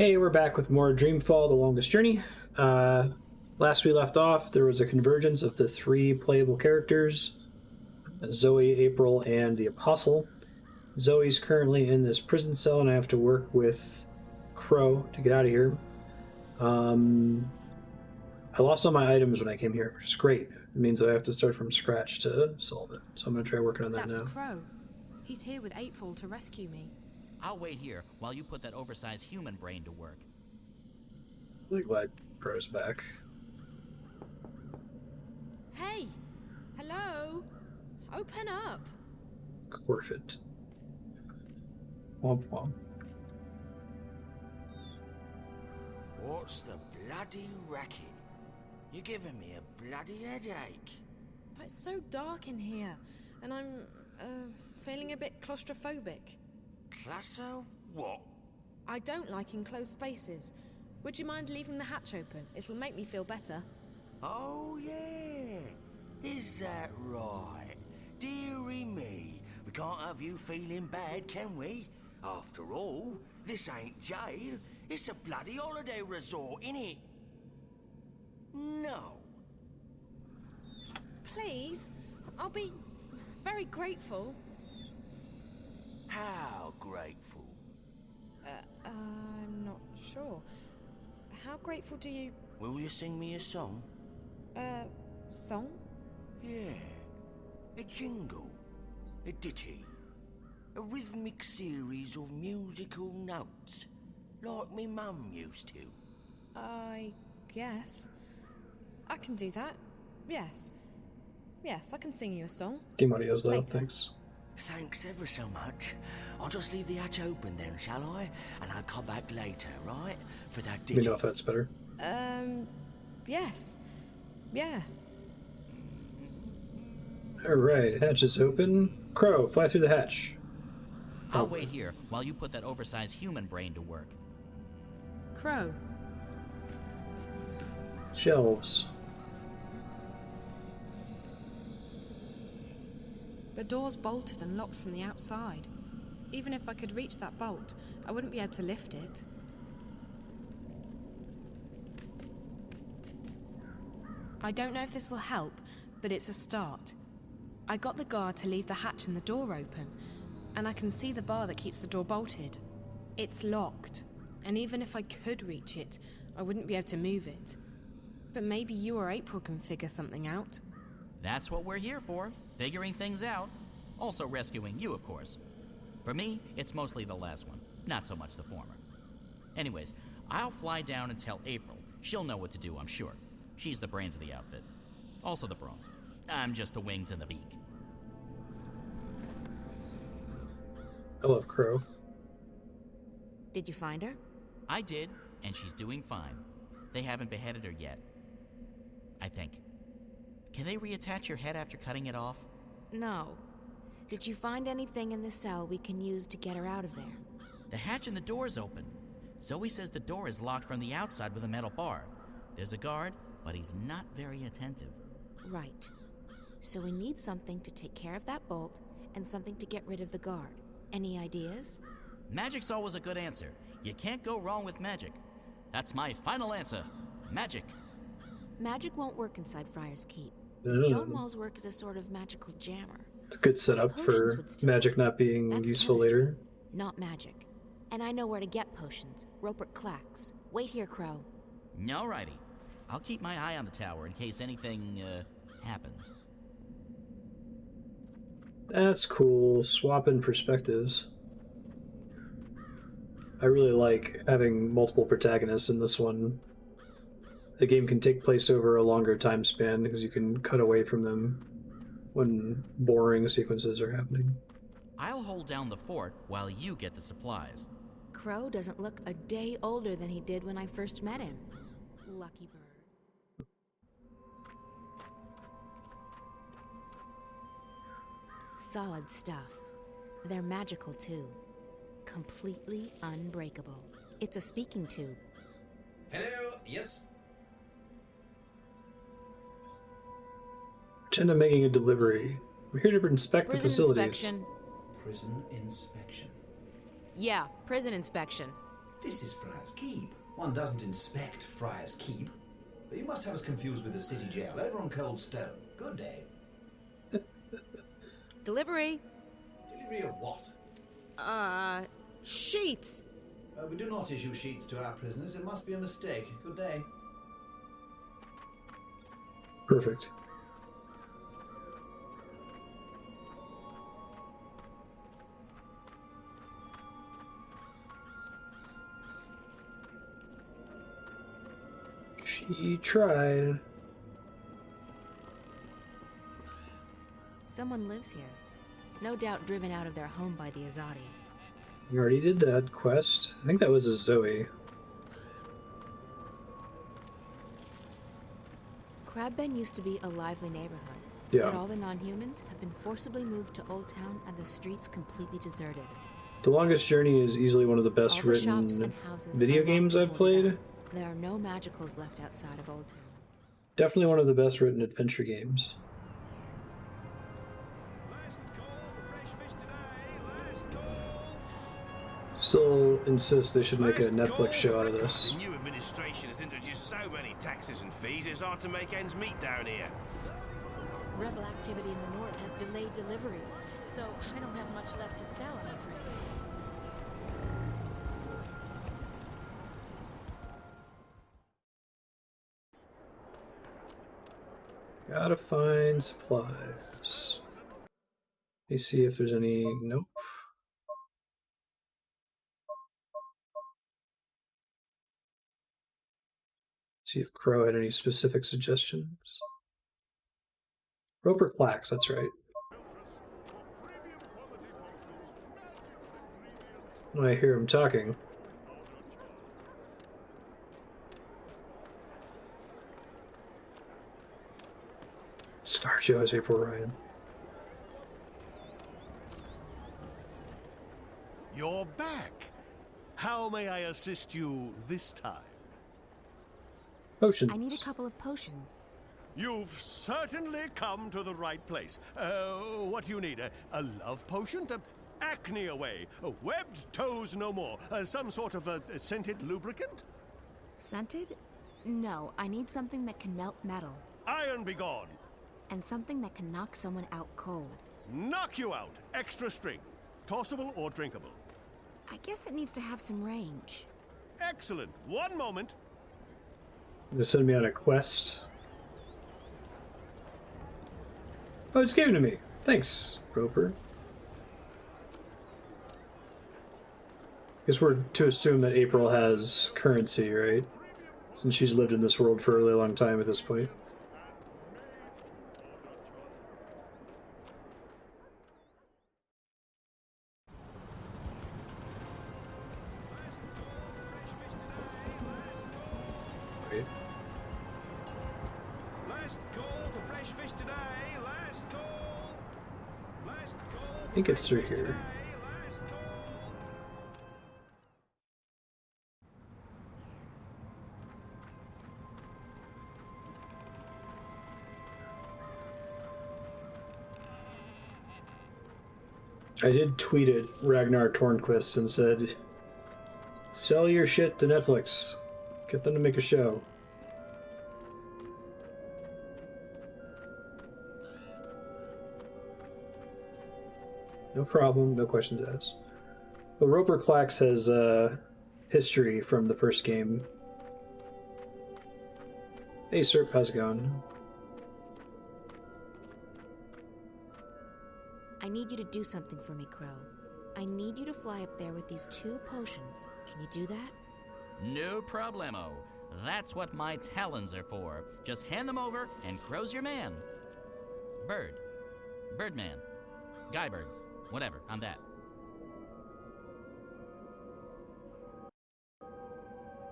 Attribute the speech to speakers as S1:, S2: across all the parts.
S1: Hey, we're back with more Dreamfall, The Longest Journey. Last we left off, there was a convergence of the three playable characters, Zoe, April, and the Apostle. Zoe's currently in this prison cell, and I have to work with Crow to get out of here. I lost all my items when I came here, which is great. It means that I have to start from scratch to solve it. So I'm going to try working on that now.
S2: That's Crow. He's here with April to rescue me.
S3: I'll wait here while you put that oversized human brain to work.
S1: Really glad Crow's back.
S2: Hey! Hello? Open up!
S1: Corfit. Womp womp.
S4: What's the bloody racket? You're giving me a bloody headache.
S2: It's so dark in here, and I'm, feeling a bit claustrophobic.
S4: Classo? What?
S2: I don't like enclosed spaces. Would you mind leaving the hatch open? It'll make me feel better.
S4: Oh, yeah. Is that right? Dearie me. We can't have you feeling bad, can we? After all, this ain't jail. It's a bloody holiday resort, innit? No.
S2: Please? I'll be very grateful.
S4: How grateful?
S2: I'm not sure. How grateful do you...
S4: Will you sing me a song?
S2: Song?
S4: Yeah. A jingle. A ditty. A rhythmic series of musical notes. Like me mum used to.
S2: I guess. I can do that. Yes. Yes, I can sing you a song.
S1: Game audio's low,
S2: Later.
S1: thanks.
S4: Thanks ever so much. I'll just leave the hatch open then, shall I? And I'll come back later, right? For that
S1: Let
S4: ditty.
S1: me know if that's better.
S2: Yes. Yeah.
S1: Alright, hatch is open. Crow, fly through the hatch.
S3: I'll wait here while you put that oversized human brain to work.
S2: Crow.
S1: Shelves.
S2: The door's bolted and locked from the outside. Even if I could reach that bolt, I wouldn't be able to lift it. I don't know if this will help, but it's a start. I got the guard to leave the hatch and the door open, and I can see the bar that keeps the door bolted. It's locked, and even if I could reach it, I wouldn't be able to move it. But maybe you or April can figure something out.
S3: That's what we're here for, figuring things out. Also rescuing you, of course. For me, it's mostly the last one, not so much the former. Anyways, I'll fly down and tell April. She'll know what to do, I'm sure. She's the brains of the outfit. Also the brains. I'm just the wings and the beak.
S1: I love Crow.
S5: Did you find her?
S3: I did, and she's doing fine. They haven't beheaded her yet. I think. Can they reattach your head after cutting it off?
S5: No. Did you find anything in the cell we can use to get her out of there?
S3: The hatch and the door's open. Zoe says the door is locked from the outside with a metal bar. There's a guard, but he's not very attentive.
S5: Right. So we need something to take care of that bolt and something to get rid of the guard. Any ideas?
S3: Magic's always a good answer. You can't go wrong with magic. That's my final answer. Magic.
S5: Magic won't work inside Friar's Keep.
S1: Mm.
S5: Stone walls work as a sort of magical jammer.
S1: It's a good setup
S5: Potions
S1: for
S5: would still
S1: magic
S5: work.
S1: not being
S5: That's
S1: useful
S5: chemistry,
S1: later.
S5: not magic. And I know where to get potions. Rupert Clacks. Wait here, Crow.
S3: Alrighty. I'll keep my eye on the tower in case anything, happens.
S1: That's cool. Swapping perspectives. I really like having multiple protagonists in this one. The game can take place over a longer time span because you can cut away from them when boring sequences are happening.
S3: I'll hold down the fort while you get the supplies.
S5: Crow doesn't look a day older than he did when I first met him. Lucky bird. Solid stuff. They're magical too. Completely unbreakable. It's a speaking tube.
S6: Hello, yes?
S1: Pretend I'm making a delivery. We're here to inspect the
S5: Prison
S1: facilities.
S5: inspection.
S6: Prison inspection.
S5: Yeah, prison inspection.
S7: This is Friar's Keep. One doesn't inspect Friar's Keep. You must have us confused with the city jail over on Cold Stone. Good day.
S5: Delivery.
S7: Delivery of what?
S5: Sheets.
S7: We do not issue sheets to our prisoners. It must be a mistake. Good day.
S1: Perfect. She tried.
S5: Someone lives here. No doubt driven out of their home by the Azadi.
S1: We already did that quest. I think that was a Zoe.
S5: Crabben used to be a lively neighborhood.
S1: Yeah.
S5: But all the non-humans have been forcibly moved to Old Town and the streets completely deserted.
S1: The Longest Journey is easily one of the best
S5: All the shops
S1: written
S5: and houses
S1: video
S5: are
S1: games
S5: locked
S1: I've
S5: and boarded
S1: played.
S5: up. There are no magicals left outside of Old Town.
S1: Definitely one of the best written adventure games. Still insist they should make a Netflix show out of this.
S8: The new administration has introduced so many taxes and fees, it's hard to make ends meet down here.
S9: Rebel activity in the north has delayed deliveries, so I don't have much left to sell, I'm afraid.
S1: Gotta find supplies. Let me see if there's any. Nope. See if Crow had any specific suggestions. Roper Clacks, that's right. When I hear him talking. ScarJo is April Ryan.
S8: You're back. How may I assist you this time?
S1: Potions.
S5: I need a couple of potions.
S8: You've certainly come to the right place. What do you need? A love potion? Acne away? Webbed toes no more? Some sort of a scented lubricant?
S5: Scented? No, I need something that can melt metal.
S8: Iron be gone.
S5: And something that can knock someone out cold.
S8: Knock you out. Extra strength. Tossable or drinkable?
S5: I guess it needs to have some range.
S8: Excellent. One moment.
S1: Gonna send me on a quest. Oh, it's given to me. Thanks, Roper. Guess we're to assume that April has currency, right? Since she's lived in this world for a really long time at this point. Right.
S8: Last call for fresh fish today. Last call. Last call.
S1: I think it's through here.
S8: Last call.
S1: I did tweet at Ragnar Tornquist and said, sell your shit to Netflix. Get them to make a show. No problem, no questions asked. The Roper Clacks has history from the first game. Hey Serp, how's it going?
S5: I need you to do something for me, Crow. I need you to fly up there with these 2 potions. Can you do that?
S3: No problemo. That's what my talons are for. Just hand them over, and Crow's your man. Bird. Birdman. Guybird. Whatever, I'm that.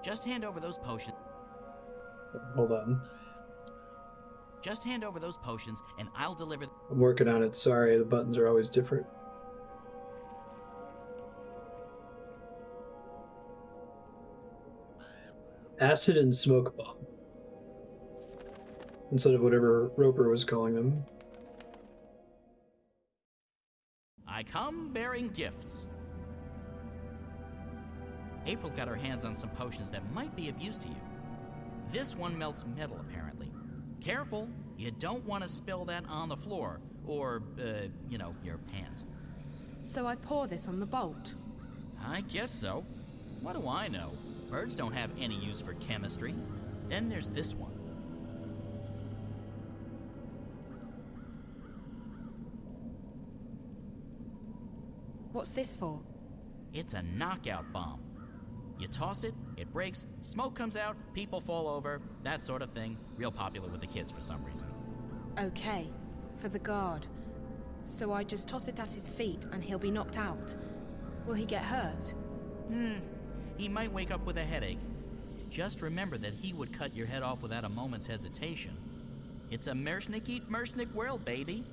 S3: Just hand over those potions.
S1: Hold on.
S3: Just hand over those potions, and I'll deliver.
S1: I'm working on it. Sorry, the buttons are always different. Acid and smoke bomb. Instead of whatever Roper was calling them.
S3: I come bearing gifts. April got her hands on some potions that might be of use to you. This one melts metal, apparently. Careful, you don't want to spill that on the floor, or, your pants.
S2: So I pour this on the bolt?
S3: I guess so. What do I know? Birds don't have any use for chemistry. Then there's this one.
S2: What's this for?
S3: It's a knockout bomb. You toss it, it breaks, smoke comes out, people fall over, that sort of thing. Real popular with the kids for some reason.
S2: Okay, for the guard. So I just toss it at his feet and he'll be knocked out. Will he get hurt?
S3: He might wake up with a headache. Just remember that he would cut your head off without a moment's hesitation. It's a Mershnik eat Mershnik world, baby.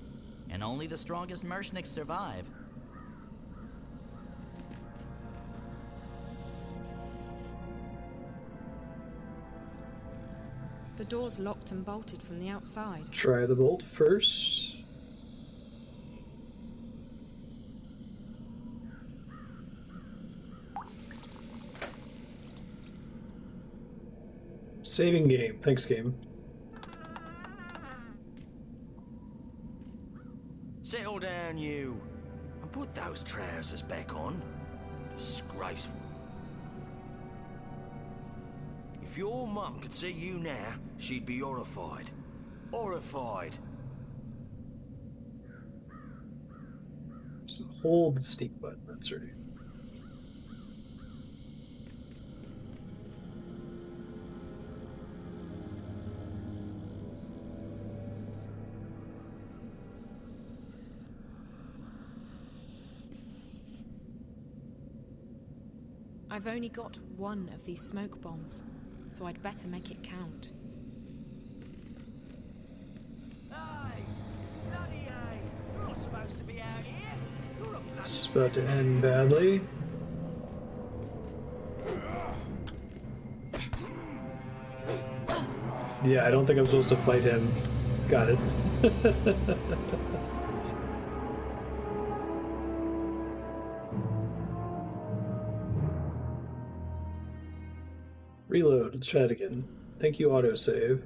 S3: And only the strongest Mershniks survive.
S2: The door's locked and bolted from the outside.
S1: Try the bolt first. Saving game. Thanks, game.
S4: Settle down, you. And put those trousers back on. Disgraceful. If your mum could see you now, she'd be horrified. Horrified.
S1: So hold the sneak button, that's right.
S2: I've only got one of these smoke bombs, so I'd better make it count.
S4: Hey! Bloody hey! You're not supposed to be out here! You're a bloody...
S1: It's about to end badly. Yeah, I don't think I'm supposed to fight him. Got it. Reload. Let's try it again. Thank you, autosave.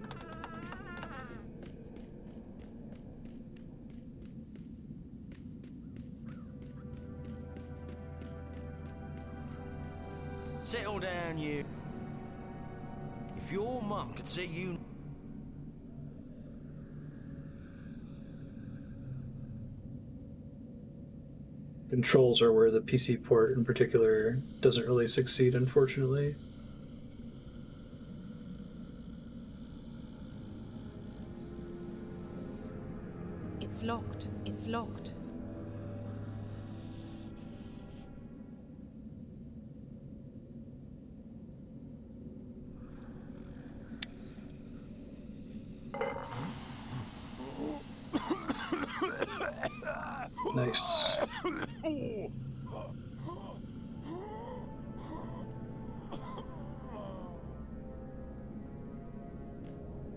S4: Settle down, you. If your mum could see you...
S1: Controls are where the PC port in particular doesn't really succeed, unfortunately.
S2: It's locked. It's locked.
S1: Nice.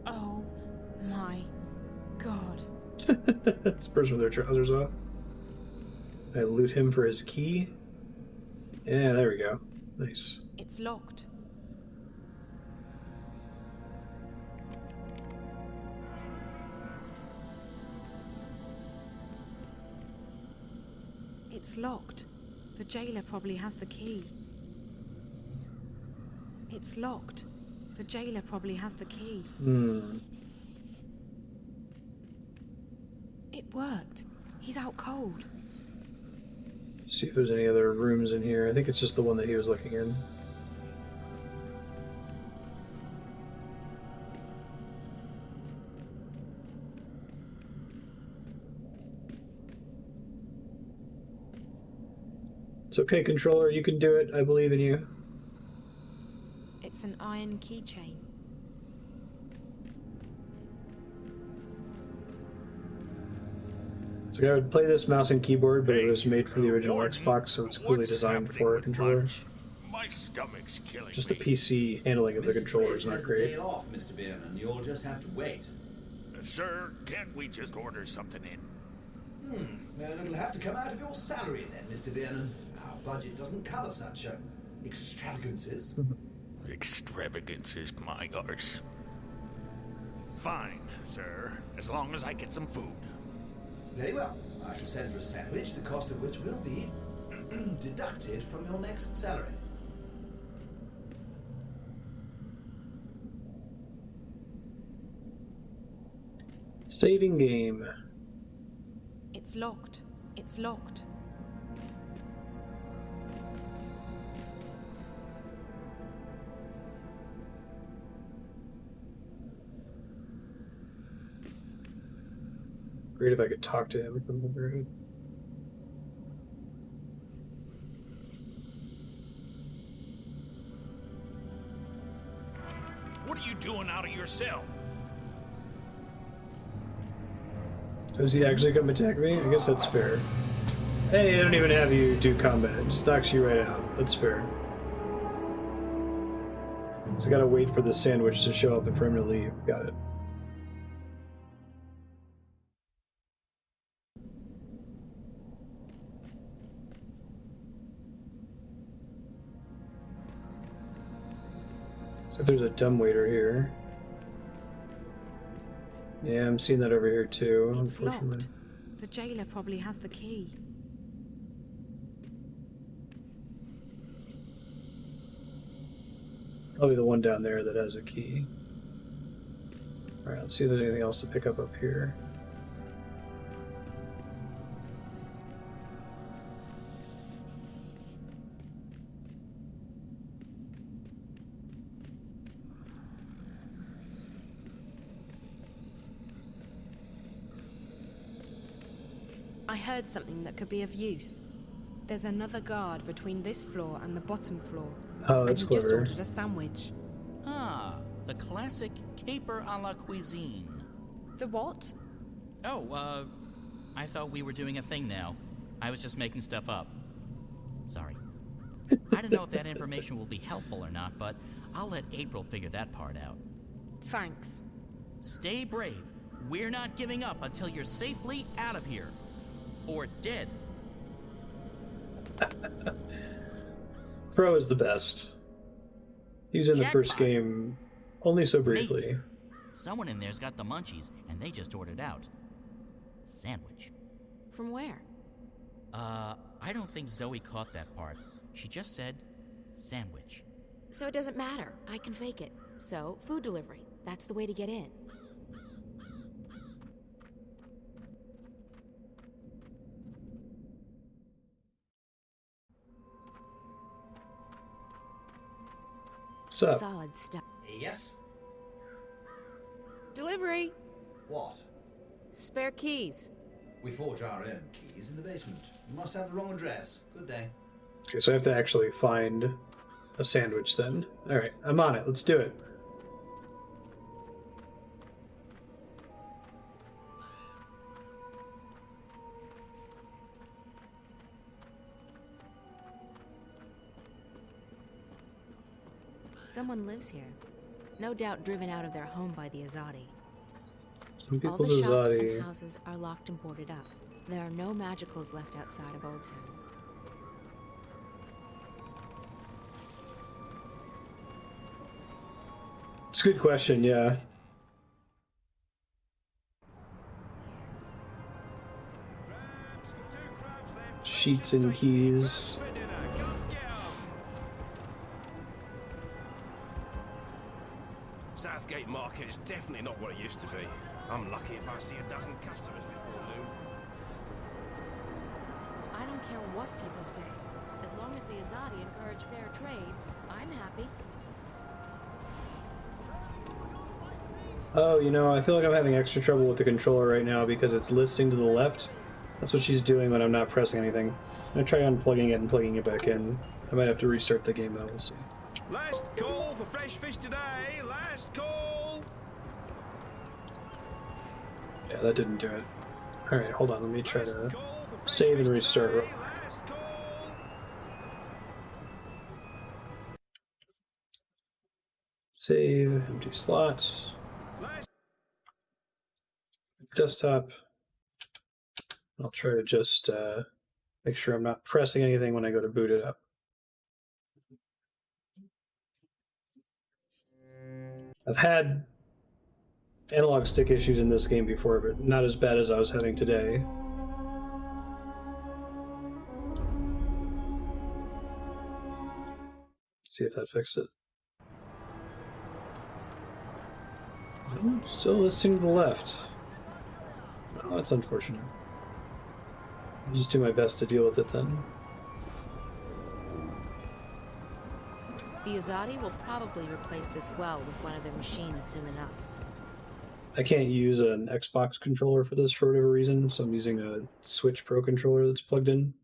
S2: Oh my god.
S1: It's the person with their trousers off. I loot him for his key. Yeah, there we go. Nice.
S2: It's locked. It's locked. The jailer probably has the key. It's locked. The jailer probably has the key. It worked. He's out cold.
S1: See if there's any other rooms in here. I think it's just the one that he was looking in. It's okay, controller. You can do it. I believe in you.
S2: It's an iron keychain.
S1: So I would play this mouse and keyboard, but it was made for the original Xbox, so it's clearly designed for a controller.
S8: My stomach's killing
S1: Just the
S8: me.
S1: PC handling of the controller is
S7: Mrs.
S1: not
S7: has the
S1: great.
S7: day off, Mr. Bierman. You'll just have to wait.
S8: Sir, can't we just order something in?
S7: Well, it'll have to come out of your salary then, Mr. Bierman. Our budget doesn't cover such a extravagances.
S10: Extravagances, my gosh. Fine, sir, as long as I get some food.
S7: Very well. I shall send for a sandwich, the cost of which will be deducted from your next salary.
S1: Saving game.
S2: It's locked. It's locked.
S1: Great if I could talk to him from the road.
S10: What are you doing out of your cell?
S1: Does he actually come attack me? I guess that's fair. Hey, I don't even have you do combat. It just knocks you right out. That's fair. So I gotta wait for the sandwich to show up and for him to leave. Got it. So there's a dumbwaiter here. Yeah, I'm seeing that over here too,
S2: It's
S1: unfortunately.
S2: locked. The jailer probably has the key.
S1: Probably the one down there that has a key. Alright, let's see if there's anything else to pick up here.
S2: I heard something that could be of use. There's another guard between this floor and the bottom floor.
S1: Oh, that's
S2: and he just
S1: clever.
S2: ordered a sandwich.
S3: Ah, the classic caper a la cuisine.
S2: The what?
S3: Oh, I thought we were doing a thing now. I was just making stuff up. Sorry. I don't know if that information will be helpful or not, but I'll let April figure that part out.
S2: Thanks.
S3: Stay brave. We're not giving up until you're safely out of here. Or dead.
S1: Pro is the best. He was in the first
S3: Jackpot.
S1: game only so briefly.
S3: Maybe. Someone in there's got the munchies, and they just ordered out. Sandwich.
S5: From where?
S3: I don't think Zoe caught that part. She just said sandwich.
S5: So it doesn't matter. I can fake it. So, food delivery. That's the way to get in.
S1: What's up?
S5: Solid stuff.
S7: Yes?
S5: Delivery.
S7: What?
S5: Spare keys.
S7: We forge our own keys in the basement. You must have the wrong address. Good day.
S1: Okay, so I have to actually find a sandwich then. Alright, I'm on it. Let's do it.
S5: Someone lives here. No doubt driven out of their home by the Azadi.
S1: Some
S5: All
S1: people's
S5: the shops
S1: Azadi.
S5: and houses are locked and boarded up. There are no magicals left outside of Old Town.
S1: It's a good question, yeah. Sheets and keys.
S11: Southgate Market is definitely not what it used to be. I'm lucky if I see a dozen customers before noon.
S9: I don't care what people say. As long as the Azadi encourage fair trade, I'm happy.
S1: Oh, you know, I feel like I'm having extra trouble with the controller right now because it's listing to the left. That's what she's doing when I'm not pressing anything. I'm gonna try unplugging it and plugging it back in. I might have to restart the game though, we'll see.
S11: Last call for fresh fish today. Last call.
S1: Yeah, that didn't do it. Alright, hold on, let me try to
S11: Call for fresh
S1: save and
S11: fish
S1: restart.
S11: today. Last call.
S1: Save, empty slots,
S11: Last
S1: desktop. I'll try to just make sure I'm not pressing anything when I go to boot it up. I've had analog stick issues in this game before, but not as bad as I was having today. See if that fixed it. Still listening to the left. Oh, that's unfortunate. I'll just do my best to deal with it then.
S5: The Azadi will probably replace this well with one of their machines soon enough.
S1: I can't use an Xbox controller for this for whatever reason, so I'm using a Switch Pro controller that's plugged in.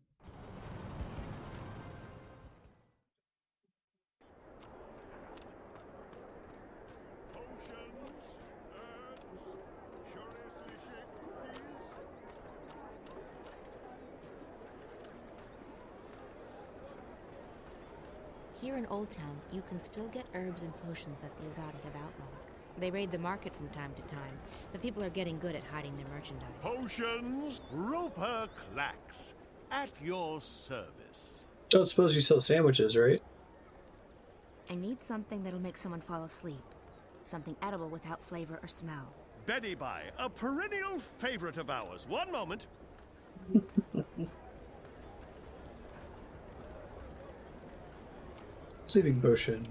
S5: Here in Old Town, you can still get herbs and potions that the Azadi have outlawed. They raid the market from time to time, but people are getting good at hiding their merchandise.
S8: Potions, Roper Clacks, at your service.
S1: Don't suppose you sell sandwiches, right?
S5: I need something that'll make someone fall asleep. Something edible without flavor or smell.
S8: Betty Bye, a perennial favorite of ours. One moment.
S1: Sleeping potion.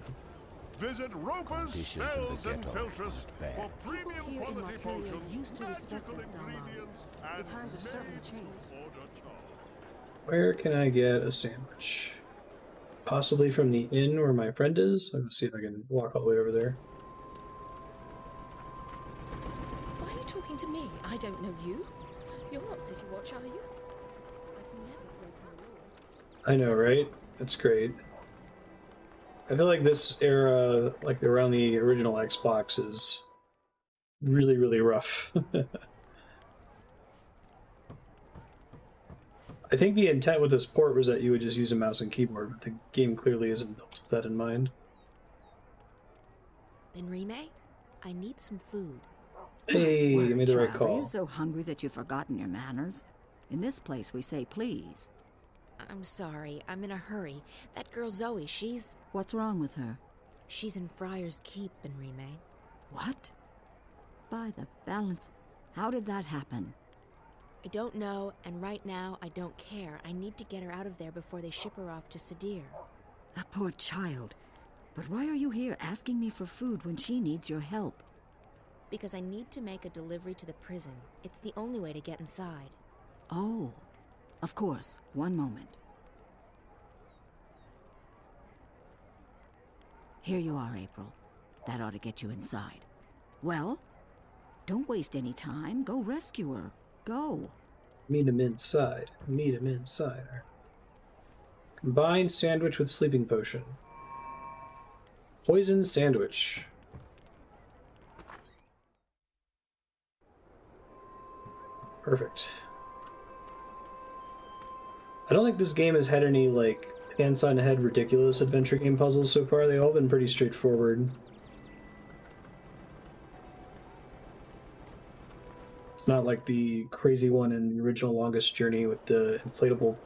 S8: Visit Roper's Spells and Filtress for premium
S9: Here in
S8: quality
S9: Marstead
S8: potions,
S9: used to respect
S8: magical
S9: us, Dalmar.
S8: ingredients,
S9: The
S8: and
S9: times have certainly changed.
S8: made-to-order charge.
S1: Where can I get a sandwich? Possibly from the inn where my friend is. Let's see if I can walk all the way over there.
S9: Why are you talking to me? I don't know you. You're not City Watch, are you? I've never broken the law.
S1: I know, right? That's great. I feel like this era, like around the original Xbox, is really, really rough. I think the intent with this port was that you would just use a mouse and keyboard, but the game clearly isn't built with that in mind.
S5: Benrime, I need some food.
S1: Hey, you made the right
S12: Child, are
S1: call.
S12: you so hungry that you've forgotten your manners? In this place, we say please.
S5: I'm sorry, I'm in a hurry. That girl Zoe, she's...
S12: What's wrong with her?
S5: She's in Friar's Keep, Benrime.
S12: What? By the balance, how did that happen?
S5: I don't know, and right now, I don't care. I need to get her out of there before they ship her off to Sadir.
S12: That poor child. But why are you here asking me for food when she needs your help?
S5: Because I need to make a delivery to the prison. It's the only way to get inside.
S12: Oh, of course. One moment. Here you are, April. That ought to get you inside. Well, don't waste any time. Go rescue her. Go.
S1: Meet him inside. Meet him inside. Combined sandwich with sleeping potion. Poison sandwich. Perfect. I don't think this game has had any, like, pants on the head ridiculous adventure game puzzles so far. They've all been pretty straightforward. It's not like the crazy one in the original Longest Journey with the inflatable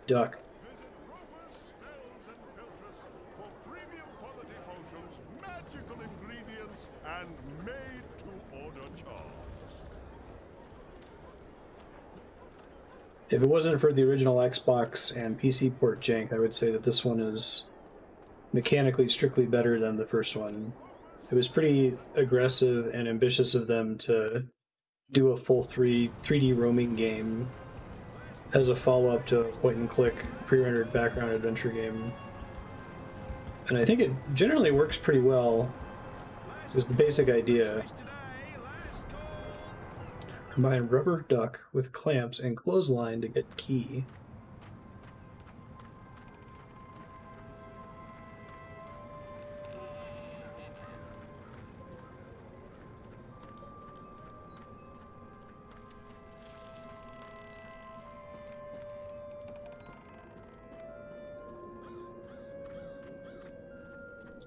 S1: duck.
S8: Visit Roper's Spells and Filtress for premium quality potions, magical ingredients, and made-to-order charms.
S1: If it wasn't for the original Xbox and PC port jank, I would say that this one is mechanically strictly better than the first one. It was pretty aggressive and ambitious of them to do a full 3D roaming game as a follow-up to a point-and-click pre-rendered background adventure game. And I think it generally works pretty well. It was the basic idea. Combine rubber duck with clamps and clothesline to get key.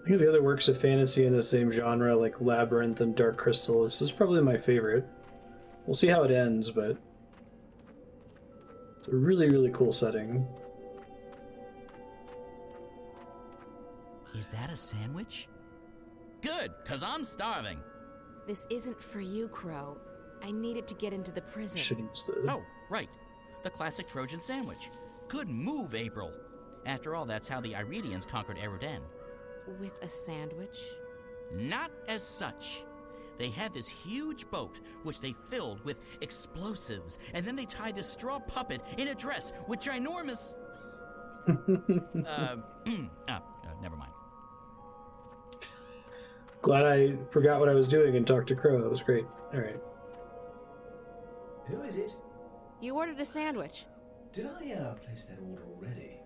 S1: I think the other works of fantasy in the same genre, like Labyrinth and Dark Crystal, this is probably my favorite. We'll see how it ends, but it's a really, really cool setting.
S3: Is that a sandwich? Good, because I'm starving.
S5: This isn't for you, Crow. I need it to get into the prison.
S1: Should use the...
S3: Oh, right. The classic Trojan sandwich. Good move, April. After all, that's how the Iridians conquered Erudan.
S5: With a sandwich?
S3: Not as such. They had this huge boat, which they filled with explosives, and then they tied this straw puppet in a dress with ginormous... never mind.
S1: Glad I forgot what I was doing and talked to Crow. That was great. All right.
S7: Who is it?
S5: You ordered a sandwich.
S7: Did I place that order already?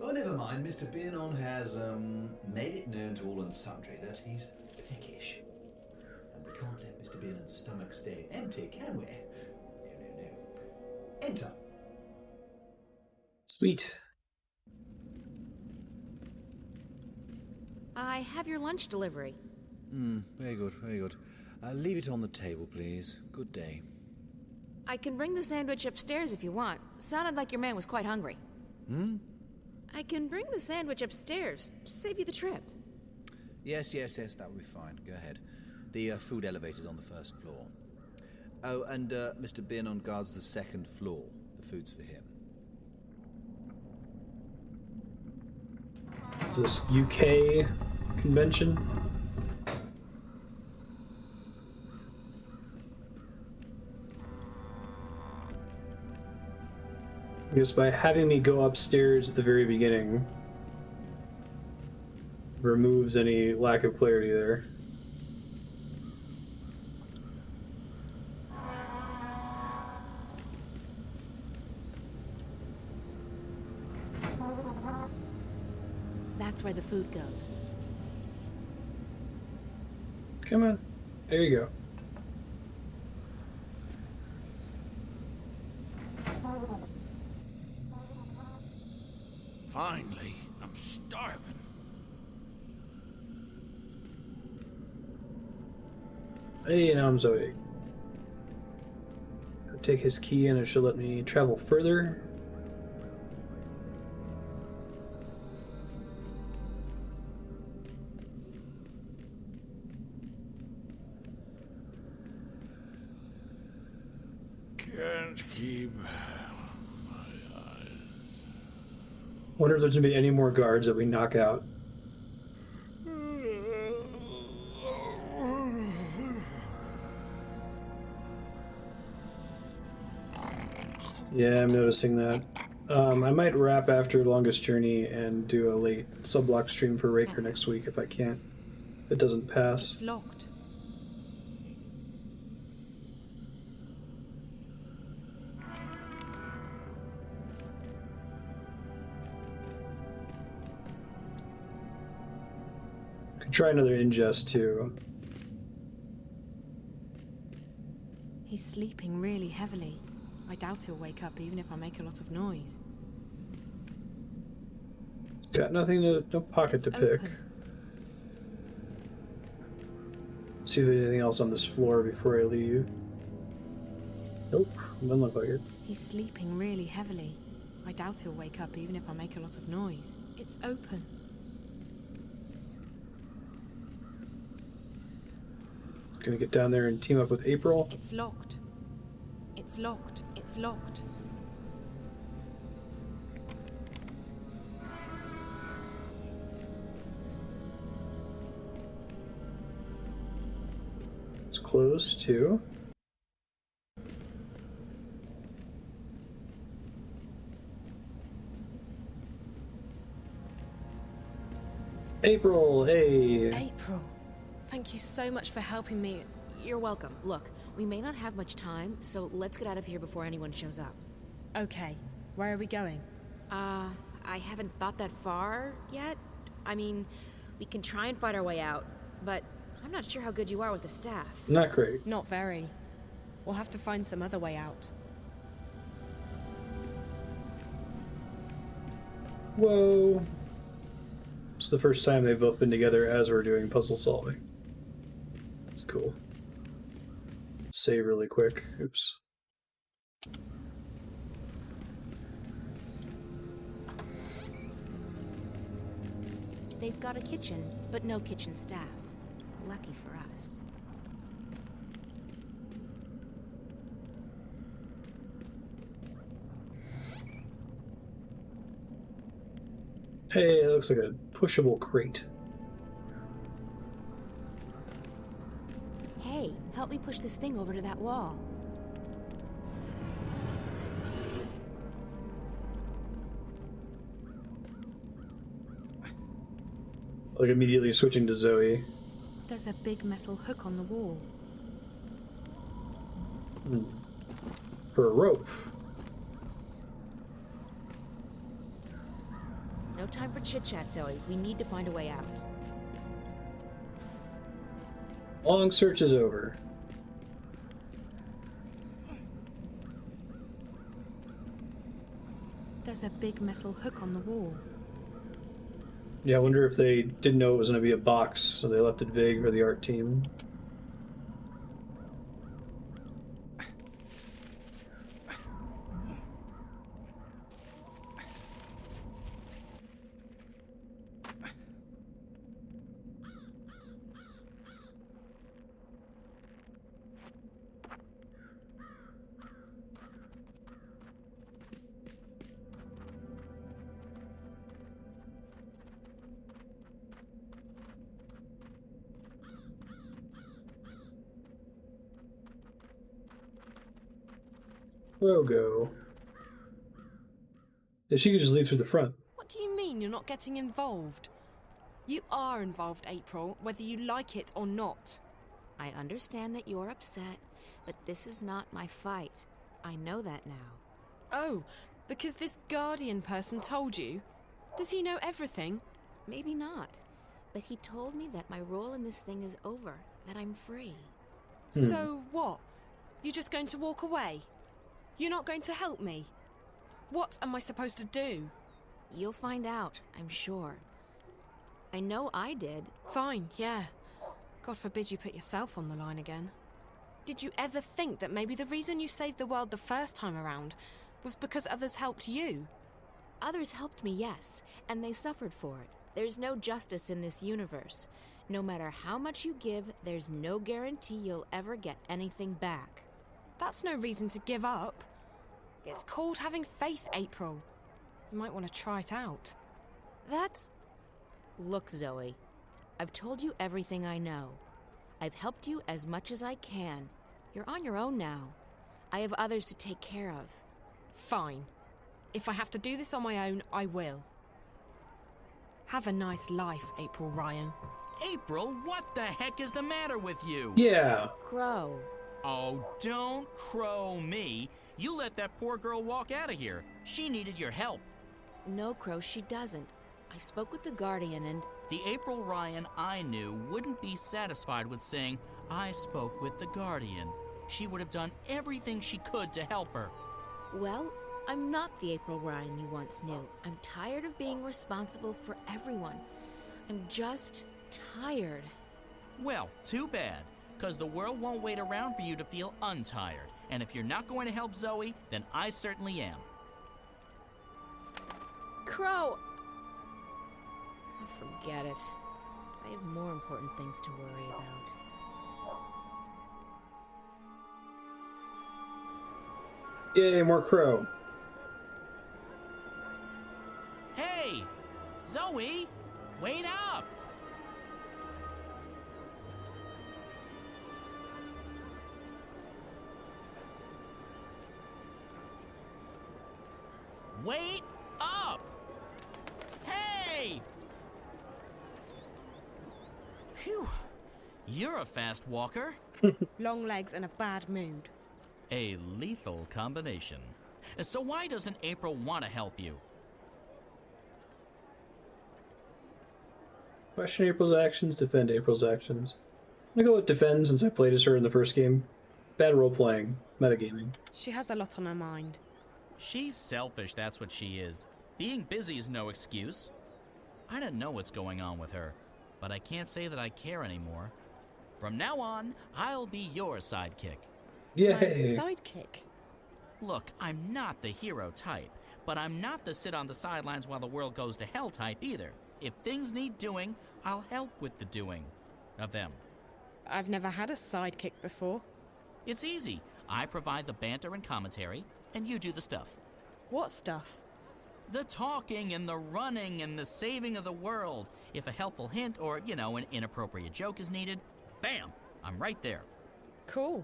S7: Oh, never mind. Mr. Biernon has made it known to all and sundry that he's peckish. And we can't let Mr. Biernon's stomach stay empty, can we? No. Enter.
S1: Sweet.
S5: I have your lunch delivery.
S13: Very good, very good. Leave it on the table, please. Good day.
S5: I can bring the sandwich upstairs if you want. Sounded like your man was quite hungry. I can bring the sandwich upstairs. Save you the trip.
S13: Yes, that would be fine. Go ahead. The food elevator's on the first floor. Oh, and Mr. Biernon guards the second floor. The food's for him.
S1: Is this UK convention? I guess by having me go upstairs at the very beginning removes any lack of clarity there.
S5: That's where the food goes.
S1: Come on. There you go.
S10: Finally, I'm starving.
S1: Hey, now I'm Zoe. I'll take his key and it should let me travel further.
S10: Can't keep my eyes.
S1: Wonder if there's gonna be any more guards that we knock out. Yeah, I'm noticing that. I might wrap after Longest Journey and do a late subblock stream for Raker next week if I can. If it doesn't pass.
S2: It's locked.
S1: Could try another ingest too.
S2: He's sleeping really heavily. I doubt he'll wake up even if I make a lot of noise.
S1: Got nothing to, no pocket to pick.
S2: Open.
S1: See if there's anything else on this floor before I leave. Nope, doesn't look like it.
S2: He's sleeping really heavily. I doubt he'll wake up even if I make a lot of noise. It's open.
S1: Gonna get down there and team up with April.
S2: It's locked. It's locked. It's locked.
S1: It's closed too. April, hey.
S2: April, thank you so much for helping me.
S5: You're welcome. Look, we may not have much time, so let's get out of here before anyone shows up.
S2: Okay, where are we going?
S5: I haven't thought that far yet. I mean, we can try and fight our way out, but I'm not sure how good you are with the staff.
S1: Not great.
S2: Not very. We'll have to find some other way out.
S1: Whoa. It's the first time they've both been together as we're doing puzzle solving. It's cool. Save really quick. Oops.
S5: They've got a kitchen, but no kitchen staff. Lucky for us.
S1: Hey, it looks like a pushable crate.
S5: Hey, help me push this thing over to that wall.
S1: Like immediately switching to Zoe.
S2: There's a big metal hook on the wall.
S1: For a rope.
S5: No time for chit-chat, Zoe. We need to find a way out.
S1: Long search is over.
S2: There's a big metal hook on the wall.
S1: Yeah, I wonder if they didn't know it was going to be a box, so they left it vague for the art team. Go. Yeah, she could just leave through the front.
S2: What do you mean you're not getting involved? You are involved, April, whether you like it or not.
S5: I understand that you're upset, but this is not my fight. I know that now.
S2: Oh, because this Guardian person told you? Does he know everything?
S5: Maybe not, but he told me that my role in this thing is over, that I'm free.
S2: So what? You're just going to walk away? You're not going to help me? What am I supposed to do?
S5: You'll find out, I'm sure. I know I did.
S2: Fine, yeah. God forbid you put yourself on the line again. Did you ever think that maybe the reason you saved the world the first time around was because others helped you?
S5: Others helped me, yes, and they suffered for it. There's no justice in this universe. No matter how much you give, there's no guarantee you'll ever get anything back.
S2: That's no reason to give up. It's called having faith, April. You might want to try it out.
S5: That's... Look, Zoe. I've told you everything I know. I've helped you as much as I can. You're on your own now. I have others to take care of.
S2: Fine. If I have to do this on my own, I will. Have a nice life, April Ryan.
S3: April, what the heck is the matter with you?
S1: Yeah.
S5: Crow.
S3: Oh, don't crow me. You let that poor girl walk out of here. She needed your help.
S5: No, Crow, she doesn't. I spoke with the Guardian and...
S3: The April Ryan I knew wouldn't be satisfied with saying, I spoke with the Guardian. She would have done everything she could to help her.
S5: Well, I'm not the April Ryan you once knew. I'm tired of being responsible for everyone. I'm just tired.
S3: Well, too bad. Because the world won't wait around for you to feel untired. And if you're not going to help Zoe, then I certainly am.
S5: Crow! Forget it. I have more important things to worry about.
S1: Yay, more crow.
S3: Hey! Zoe! Wait up! Wait up! Hey! Phew. You're a fast walker.
S2: Long legs and a bad mood.
S3: A lethal combination. So why doesn't April want to help you?
S1: Question April's actions, defend April's actions. I'm gonna go with defend since I played as her in the first game. Bad role-playing, metagaming.
S2: She has a lot on her mind.
S3: She's selfish, that's what she is. Being busy is no excuse. I don't know what's going on with her, but I can't say that I care anymore. From now on, I'll be your sidekick.
S1: Yay!
S2: My sidekick?
S3: Look, I'm not the hero type, but I'm not the sit on the sidelines while the world goes to hell type either. If things need doing, I'll help with the doing of them.
S2: I've never had a sidekick before.
S3: It's easy. I provide the banter and commentary, and you do the stuff.
S2: What stuff?
S3: The talking and the running and the saving of the world. If a helpful hint or, an inappropriate joke is needed, bam, I'm right there.
S2: Cool.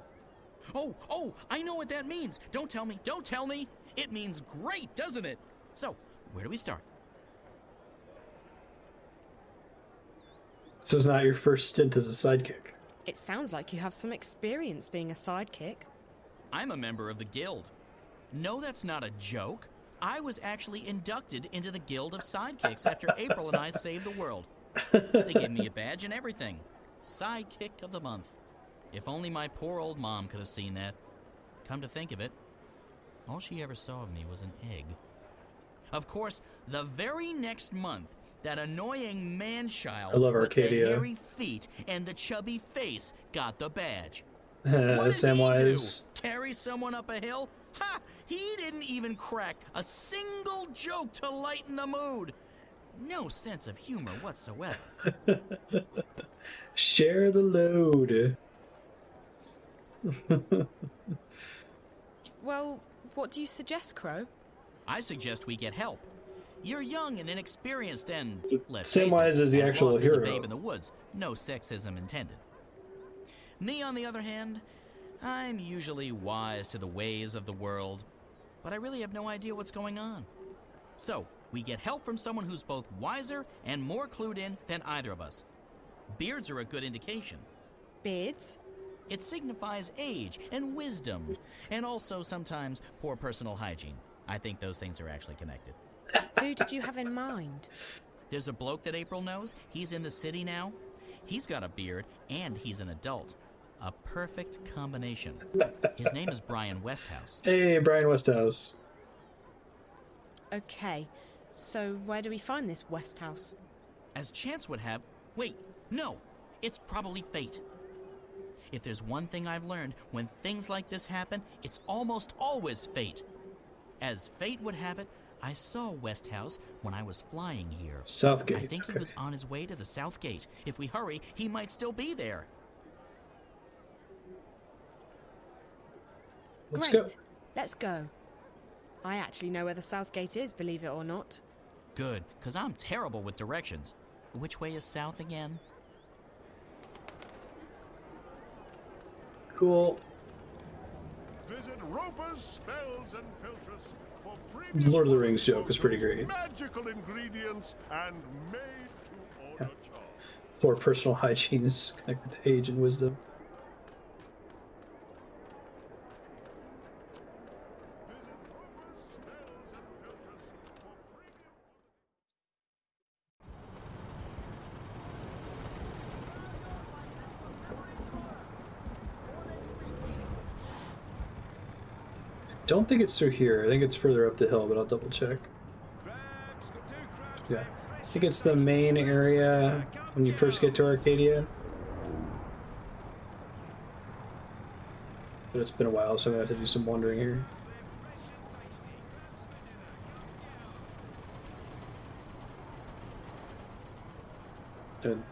S3: Oh, I know what that means. Don't tell me. It means great, doesn't it? So, where do we start?
S1: This is not your first stint as a sidekick.
S2: It sounds like you have some experience being a sidekick.
S3: I'm a member of the guild. No, that's not a joke. I was actually inducted into the Guild of Sidekicks after April and I saved the world. They gave me a badge and everything. Sidekick of the month. If only my poor old mom could have seen that. Come to think of it, all she ever saw of me was an egg. Of course, the very next month, that annoying man-child
S1: I love
S3: with
S1: Arcadia.
S3: the hairy feet and the chubby face got the badge. What did
S1: Samwise.
S3: he do? Carry someone up a hill? Ha! He didn't even crack a single joke to lighten the mood. No sense of humor whatsoever.
S1: Share the load.
S2: Well, what do you suggest, Crow?
S3: I suggest we get help. You're young and inexperienced and, let's
S1: Samwise
S3: face it,
S1: is the
S3: as
S1: actual
S3: lost as a
S1: hero.
S3: babe in the woods. No sexism intended. Me, on the other hand, I'm usually wise to the ways of the world, but I really have no idea what's going on. So, we get help from someone who's both wiser and more clued in than either of us. Beards are a good indication.
S2: Beards?
S3: It signifies age and wisdom, and also sometimes poor personal hygiene. I think those things are actually connected.
S2: Who did you have in mind?
S3: There's a bloke that April knows. He's in the city now. He's got a beard, and he's an adult. A perfect combination. His name is Brian Westhouse.
S1: Hey, Brian Westhouse.
S2: Okay, so where do we find this Westhouse?
S3: As chance would have... Wait, no! It's probably fate. If there's one thing I've learned, when things like this happen, it's almost always fate. As fate would have it, I saw Westhouse when I was flying here.
S1: Southgate.
S3: I think he was on his way to the South Gate. If we hurry, he might still be there.
S1: Let's
S2: Great.
S1: go.
S2: Let's go. I actually know where the South Gate is, believe it or not.
S3: Good, because I'm terrible with directions. Which way is south again?
S1: Cool.
S8: Visit Roper's Spells and Filtress for
S1: Lord of the Rings joke was pretty great.
S8: magical ingredients and made-to-order charms.
S1: Poor personal hygiene is connected to age and wisdom. Don't think it's through here. I think it's further up the hill, but I'll double check. Yeah. I think it's the main area when you first get to Arcadia. But it's been a while, so I'm gonna have to do some wandering here.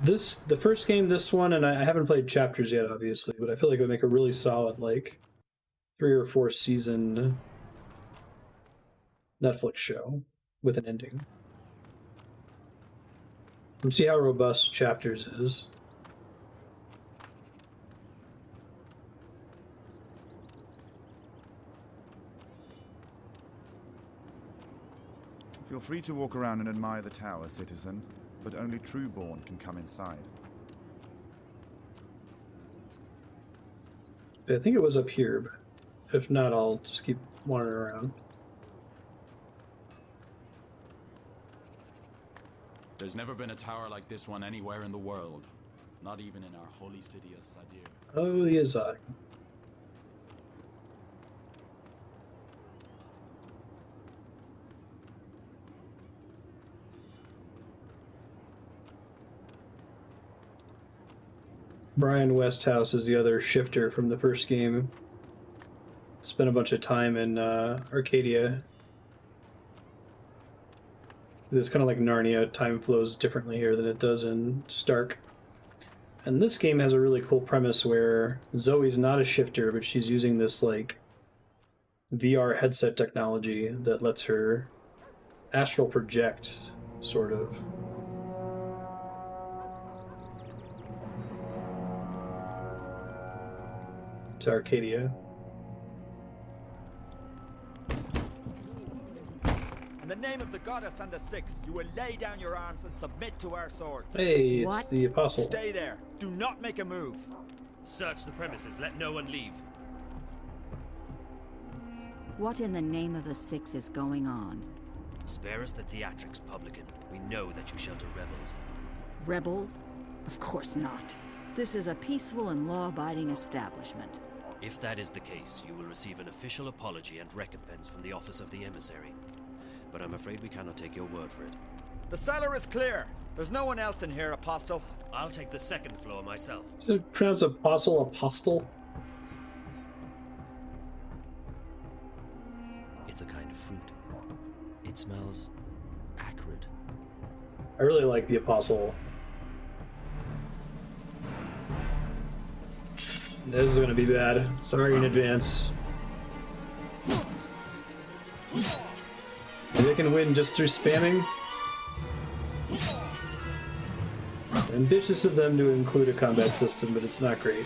S1: The first game, this one, and I haven't played chapters yet, obviously, but I feel like it would make a really solid, like, 3 or 4 season Netflix show with an ending. Let's see how robust chapters is.
S14: Feel free to walk around and admire the tower, citizen, but only Trueborn can come inside.
S1: I think it was up here, but if not, I'll just keep wandering around.
S15: There's never been a tower like this one anywhere in the world. Not even in our holy city of Sadir.
S1: Oh, the Azad. Brian Westhouse is the other shifter from the first game. Spent a bunch of time in Arcadia. It's kind of like Narnia. Time flows differently here than it does in Stark. And this game has a really cool premise where Zoe's not a shifter, but she's using this like VR headset technology that lets her astral project, sort of. To Arcadia.
S16: In the name of the goddess and the six, you will lay down your arms and submit to our swords.
S1: Hey, it's the Apostle.
S16: Stay there. Do not make a move.
S11: Search the premises. Let no one leave.
S12: What in the name of the six is going on?
S11: Spare us the theatrics, publican. We know that you shelter rebels.
S12: Rebels? Of course not. This is a peaceful and law-abiding establishment.
S11: If that is the case, you will receive an official apology and recompense from the Office of the Emissary. But I'm afraid we cannot take your word for it.
S16: The cellar is clear. There's no one else in here, Apostle.
S11: I'll take the second floor myself.
S1: Should I pronounce Apostle Apostle?
S11: It's a kind of fruit. It smells acrid.
S1: I really like the Apostle. This is gonna be bad. Sorry in advance. They can win just through spamming. Ambitious of them to include a combat system, but it's not great.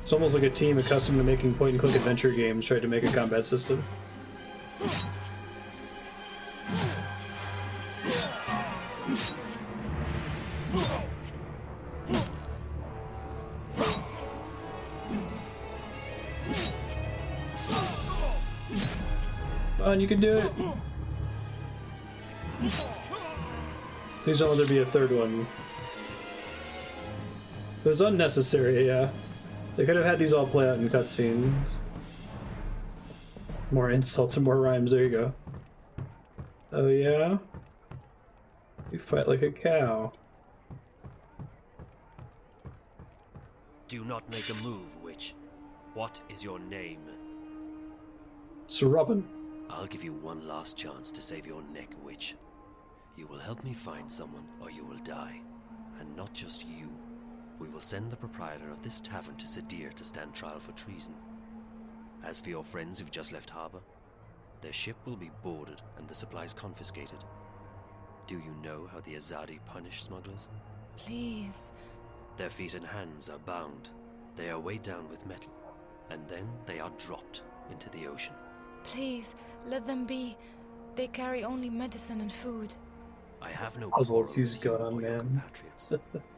S1: It's almost like a team accustomed to making point-and-click adventure games tried to make a combat system. Come on, you can do it! Please don't let there be a third one. It was unnecessary, yeah. They could have had these all play out in cutscenes. More insults and more rhymes, there you go. Oh yeah? You fight like a cow.
S11: Do not make a move, witch. What is your name?
S1: Sir Robin.
S11: I'll give you one last chance to save your neck, witch. You will help me find someone, or you will die. And not just you. We will send the proprietor of this tavern to Sadir to stand trial for treason. As for your friends who've just left harbor, their ship will be boarded and the supplies confiscated. Do you know how the Azadi punish smugglers?
S9: Please.
S11: Their feet and hands are bound. They are weighed down with metal, and then they are dropped into the ocean.
S9: Please, let them be. They carry only medicine and food.
S11: I have no
S1: Oswald's used gun, man.
S11: compatriots.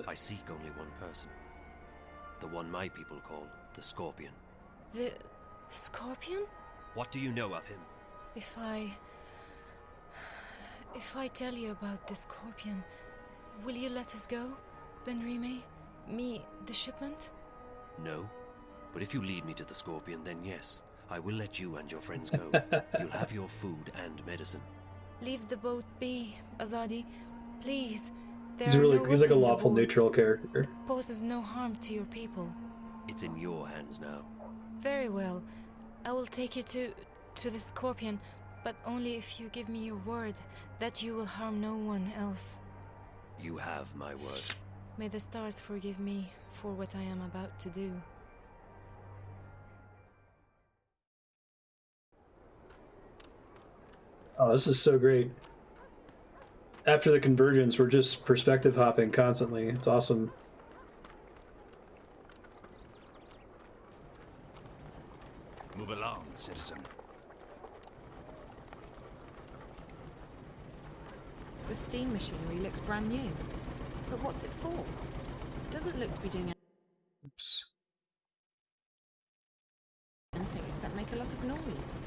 S11: I seek only one person. The one my people call the Scorpion.
S9: The Scorpion?
S11: What do you know of him?
S9: If I tell you about the Scorpion, will you let us go, Benrime? Me, the shipment?
S11: No. But if you lead me to the Scorpion, then yes, I will let you and your friends go. You'll have your food and medicine.
S9: Leave the boat be, Azadi. Please.
S1: He's like a lawful neutral character.
S9: It poses no harm to your people.
S11: It's in your hands now.
S9: Very well. I will take you to the Scorpion, but only if you give me your word that you will harm no one else.
S11: You have my word.
S9: May the stars forgive me for what I am about to do.
S1: Oh, this is so great. After the convergence, we're just perspective hopping constantly. It's awesome.
S10: Move along, citizen.
S2: The steam machinery looks brand new. But what's it for? It doesn't look to be doing anything except make a lot of noise.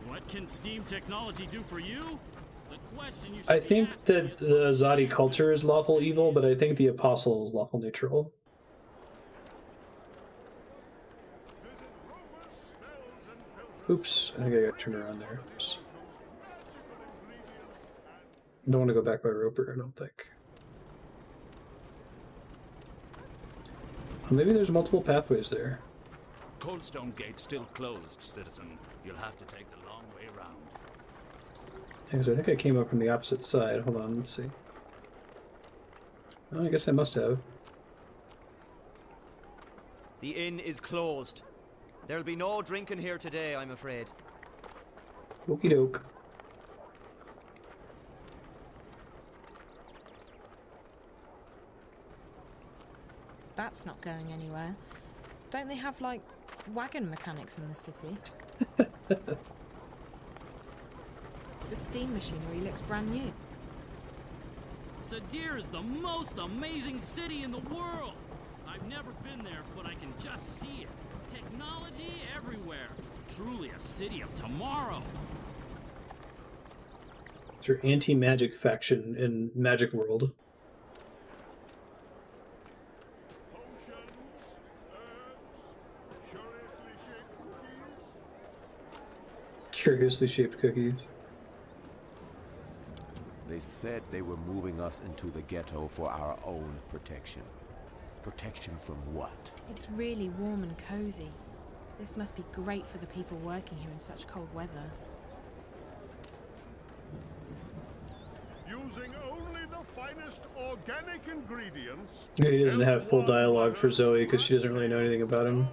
S17: What can steam technology do for you? The question you should
S1: I think that the Azadi culture is lawful evil, but I think the Apostle is lawful neutral. Oops, I think I got turned around there. Oops. I don't want to go back by Roper, I don't think. Oh, maybe there's multiple pathways there.
S10: Coldstone Gate's still closed, citizen. You'll have to take the long way around.
S1: Because I think I came up from the opposite side. Hold on, let's see. Oh, I guess I must have.
S18: The inn is closed. There'll be no drinking here today, I'm afraid.
S1: Okie doke.
S2: That's not going anywhere. Don't they have, like, wagon mechanics in the city? The steam machinery looks brand new.
S17: Sadir is the most amazing city in the world! I've never been there, but I can just see it. Technology everywhere. Truly a city of tomorrow.
S1: It's your anti-magic faction in Magic World. Curiously shaped cookies.
S19: They said they were moving us into the ghetto for our own protection. Protection from what?
S2: It's really warm and cozy. This must be great for the people working here in such cold weather.
S8: Using only the finest organic ingredients.
S1: Yeah, he doesn't have full dialogue for Zoe because she doesn't really know anything about him.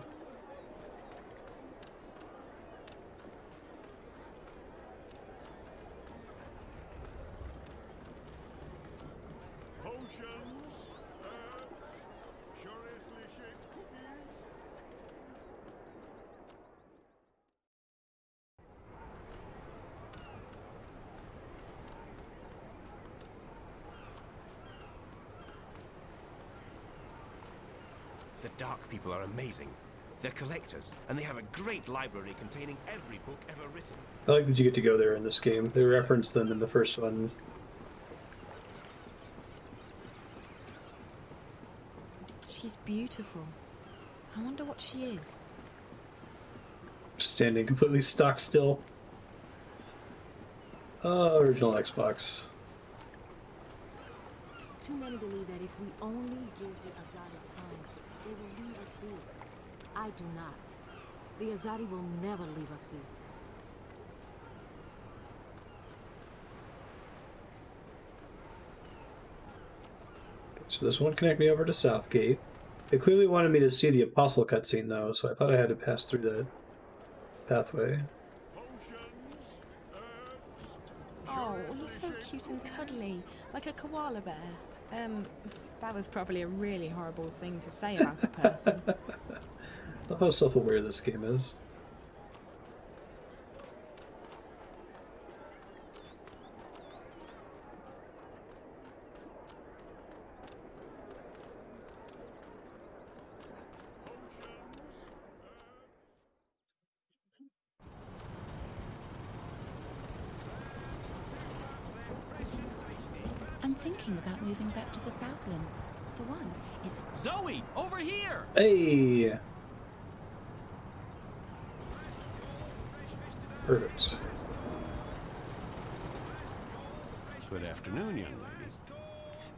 S20: The Dark People are amazing. They're collectors, and they have a great library containing every book ever written.
S1: I like that you get to go there in this game. They reference them in the first one.
S2: She's beautiful. I wonder what she is.
S1: Standing completely stock still. Original Xbox.
S12: Too many believe that if we only give the Azadi time, they will leave us be. I do not. The Azadi will never leave us be.
S1: So this won't connect me over to Southgate. They clearly wanted me to see the Apostle cutscene though, so I thought I had to pass through that pathway.
S2: Oh, he's so cute and cuddly, like a koala bear. That was probably a really horrible thing to say about a person.
S1: Look how self-aware this game is.
S21: I'm thinking about moving back to the Southlands. For one, it's...
S3: Zoe, over here!
S1: Hey! Perfect.
S8: Good afternoon, young lady.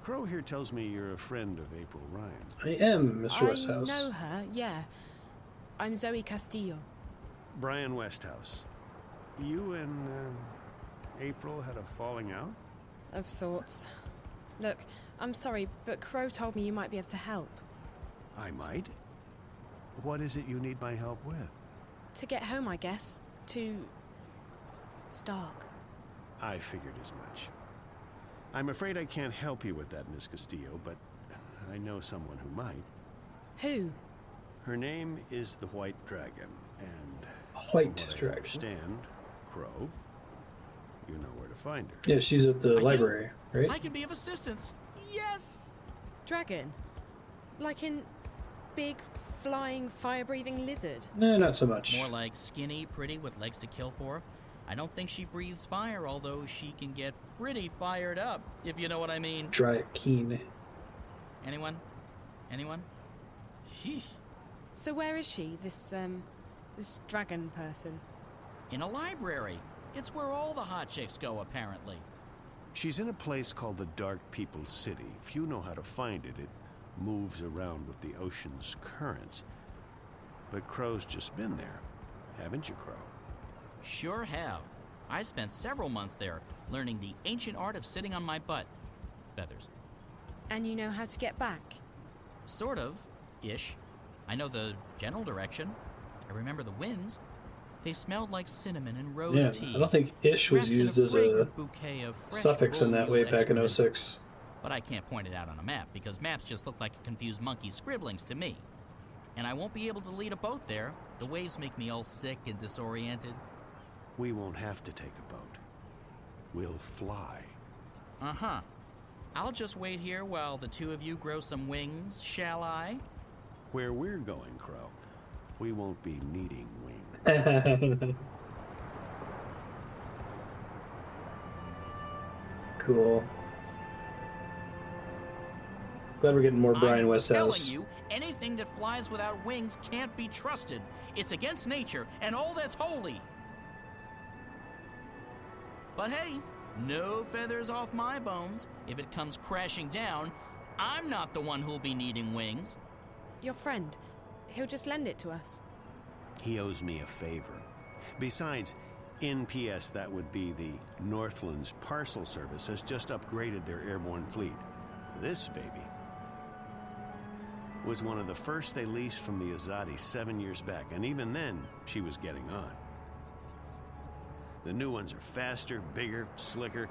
S8: Crow here tells me you're a friend of April Ryan.
S1: I am, Mr. Westhouse.
S2: I know her, yeah. I'm Zoe Castillo.
S8: Brian Westhouse. You and April had a falling out?
S2: Of sorts. Look, I'm sorry, but Crow told me you might be able to help.
S8: I might? What is it you need my help with?
S2: To get home, I guess. To... Stark.
S8: I figured as much. I'm afraid I can't help you with that, Miss Castillo, but I know someone who might.
S2: Who?
S8: Her name is the White Dragon, and...
S1: White
S8: from what
S1: Dragon.
S8: I understand, Crow, you know where to find her.
S1: Yeah, she's at the library, right?
S3: I can be of assistance. Yes!
S2: Dragon? Like in big, flying, fire-breathing lizard?
S1: No, not so much.
S3: More like skinny, pretty, with legs to kill for. I don't think she breathes fire, although she can get pretty fired up, if you know what I mean.
S1: Dry keen.
S3: Anyone? Anyone? Sheesh.
S2: So where is she, this dragon person?
S3: In a library. It's where all the hot chicks go, apparently.
S8: She's in a place called the Dark People's City. If you know how to find it, it moves around with the ocean's currents. But Crow's just been there. Haven't you, Crow?
S3: Sure have. I spent several months there, learning the ancient art of sitting on my butt. Feathers.
S2: And you know how to get back?
S3: Sort of. Ish. I know the general direction. I remember the winds. They smelled like cinnamon and rose tea.
S1: I don't think ish was used as a suffix in that way back in 06.
S3: But I can't point it out on a map, because maps just look like a confused monkey's scribblings to me. And I won't be able to lead a boat there. The waves make me all sick and disoriented.
S8: We won't have to take a boat. We'll fly.
S3: Uh-huh. I'll just wait here while the two of you grow some wings, shall I?
S8: Where we're going, Crow, we won't be needing wings.
S1: Cool. Glad we're getting more Brian Westhouse.
S3: Telling you, anything that flies without wings can't be trusted. It's against nature and all that's holy. But hey, no feathers off my bones. If it comes crashing down, I'm not the one who'll be needing wings.
S2: Your friend, he'll just lend it to us.
S8: He owes me a favor. Besides, NPS, that would be the Northlands Parcel Service, has just upgraded their airborne fleet. This baby was one of the first they leased from the Azadi 7 years back, and even then, she was getting on. The new ones are faster, bigger, slicker,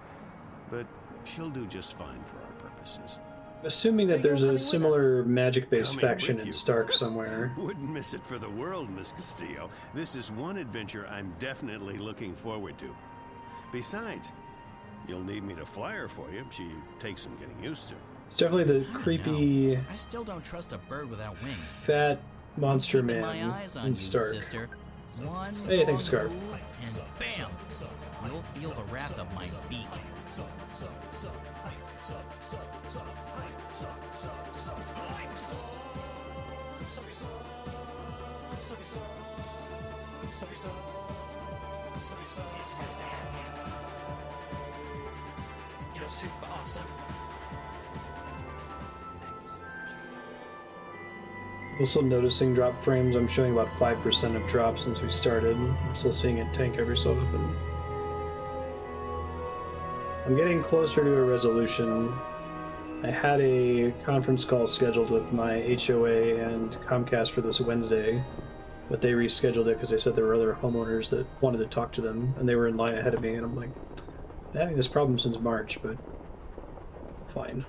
S8: but she'll do just fine for our purposes.
S1: Assuming that there's a similar magic-based faction in Stark somewhere.
S8: Wouldn't miss it for the world, Miss Castillo. This is one adventure I'm definitely looking forward to. Besides, you'll need me to fly her for you. She takes some getting used to.
S1: It's definitely the creepy...
S3: I still don't trust a bird without wings.
S1: Fat monster man in Stark.
S3: Sister. One
S1: Hey, thanks, Scarf.
S3: And bam! You'll feel the wrath of my beak.
S6: You're super awesome.
S1: Also noticing drop frames. I'm showing about 5% of drop since we started. I'm still seeing it tank every so often. I'm getting closer to a resolution. I had a conference call scheduled with my HOA and Comcast for this Wednesday, but they rescheduled it because they said there were other homeowners that wanted to talk to them, and they were in line ahead of me, and I'm like, I've been having this problem since March, but fine.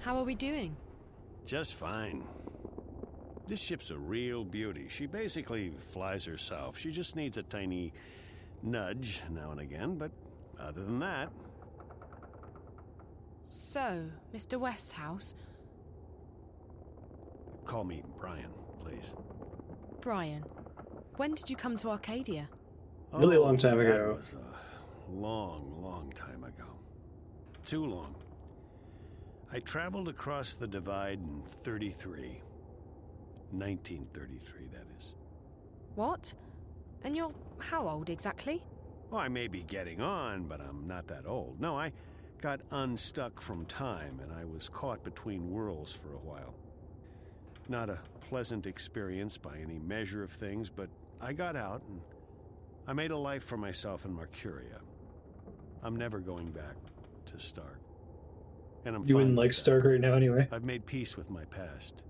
S2: How are we doing?
S8: Just fine. This ship's a real beauty. She basically flies herself. She just needs a tiny nudge now and again, but other than that...
S2: So, Mr. Westhouse?
S8: Call me Brian, please.
S2: Brian, when did you come to Arcadia?
S1: Really long time ago.
S8: That was a long time ago. Too long. I traveled across the divide in 33. 1933, that is.
S2: What? And you're how old exactly?
S8: Well, I may be getting on, but I'm not that old. No, I got unstuck from time, and I was caught between worlds for a while. Not a pleasant experience by any measure of things, but I got out, and I made a life for myself in Mercuria. I'm never going back to Stark. And I'm
S1: You wouldn't
S8: fine
S1: like
S8: with
S1: Stark
S8: that.
S1: right now anyway.
S8: I've made peace with my past.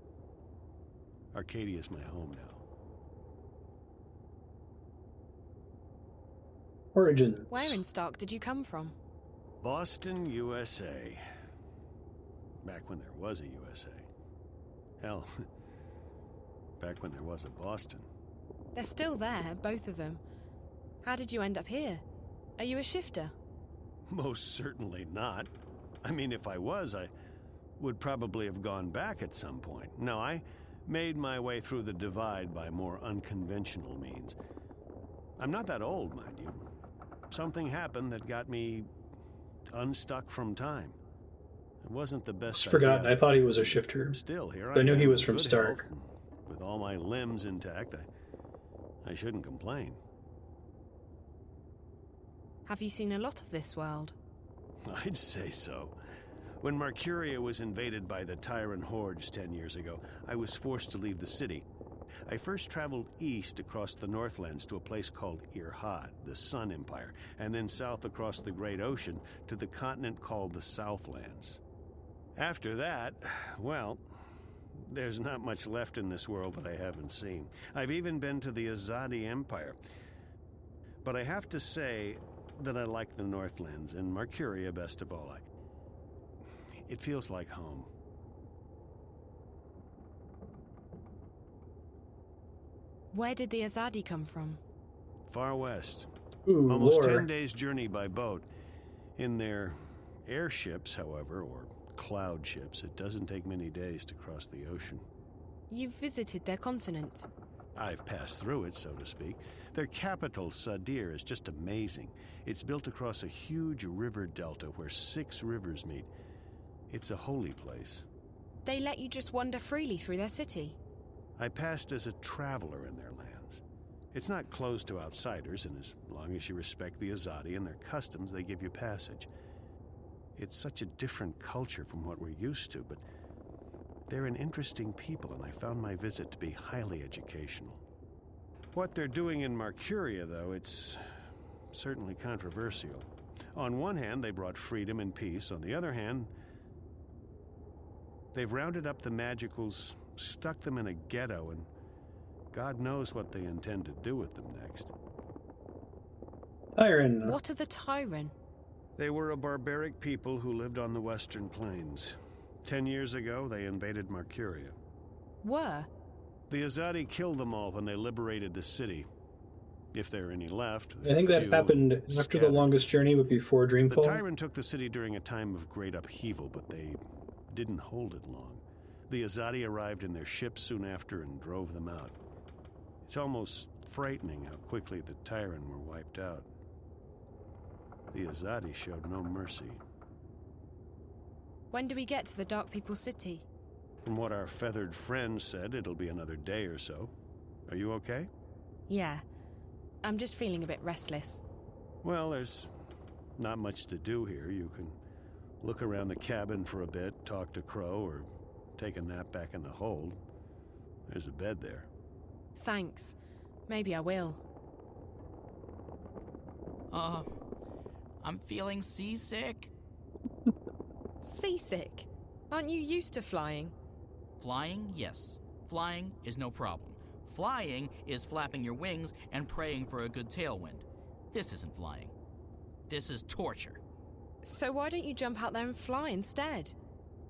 S8: Arcadia's my home now.
S1: Origins.
S2: Where in Stark did you come from?
S8: Boston, USA. Back when there was a USA. Hell, back when there was a Boston.
S2: They're still there, both of them. How did you end up here? Are you a shifter?
S8: Most certainly not. I mean, if I was, I would probably have gone back at some point. No, I made my way through the divide by more unconventional means. I'm not that old, mind you. Something happened that got me unstuck from time. It wasn't the best
S1: Just forgotten.
S8: idea.
S1: I thought he was a shifter.
S8: Still, here
S1: But I knew
S8: am
S1: he was
S8: in
S1: from
S8: good
S1: Stark.
S8: health, and with all my limbs intact, I shouldn't complain.
S2: Have you seen a lot of this world?
S8: I'd say so. When Mercuria was invaded by the Tyrant hordes 10 years ago, I was forced to leave the city. I first traveled east across the Northlands to a place called Irhad, the Sun Empire, and then south across the Great Ocean to the continent called the Southlands. After that, well, there's not much left in this world that I haven't seen. I've even been to the Azadi Empire. But I have to say that I like the Northlands, and Marcuria best of all. It feels like home.
S2: Where did the Azadi come from?
S8: Far west.
S1: Ooh,
S8: Almost
S1: lore.
S8: 10 days' journey by boat. In their airships, however, or cloud ships, it doesn't take many days to cross the ocean.
S2: You've visited their continent.
S8: I've passed through it, so to speak. Their capital, Sadir, is just amazing. It's built across a huge river delta where 6 rivers meet. It's a holy place.
S2: They let you just wander freely through their city?
S8: I passed as a traveler in their lands. It's not closed to outsiders, and as long as you respect the Azadi and their customs, they give you passage. It's such a different culture from what we're used to, but they're an interesting people, and I found my visit to be highly educational. What they're doing in Marcuria, though, it's certainly controversial. On one hand, they brought freedom and peace. On the other hand, they've rounded up the Magicals, stuck them in a ghetto, and God knows what they intend to do with them next.
S1: Tyran.
S2: What are the Tyran?
S8: They were a barbaric people who lived on the Western Plains. 10 years ago, they invaded Marcuria.
S2: Were?
S8: The Azadi killed them all when they liberated the city. If there are any left.
S1: I think that happened after the longest journey, but before Dreamfall.
S8: The Tyrant took the city during a time of great upheaval, but they didn't hold it long. The Azadi arrived in their ships soon after and drove them out. It's almost frightening how quickly the Tyrant were wiped out. The Azadi showed no mercy.
S2: When do we get to the Dark People's city?
S8: From what our feathered friend said, it'll be another day or so. Are you okay?
S2: Yeah. I'm just feeling a bit restless.
S8: Well, there's not much to do here. You can look around the cabin for a bit, talk to Crow, or take a nap back in the hold. There's a bed there.
S2: Thanks. Maybe I will.
S3: I'm feeling seasick.
S2: Seasick? Aren't you used to flying?
S3: Flying, yes. Flying is no problem. Flying is flapping your wings and praying for a good tailwind. This isn't flying. This is torture.
S2: So why don't you jump out there and fly instead?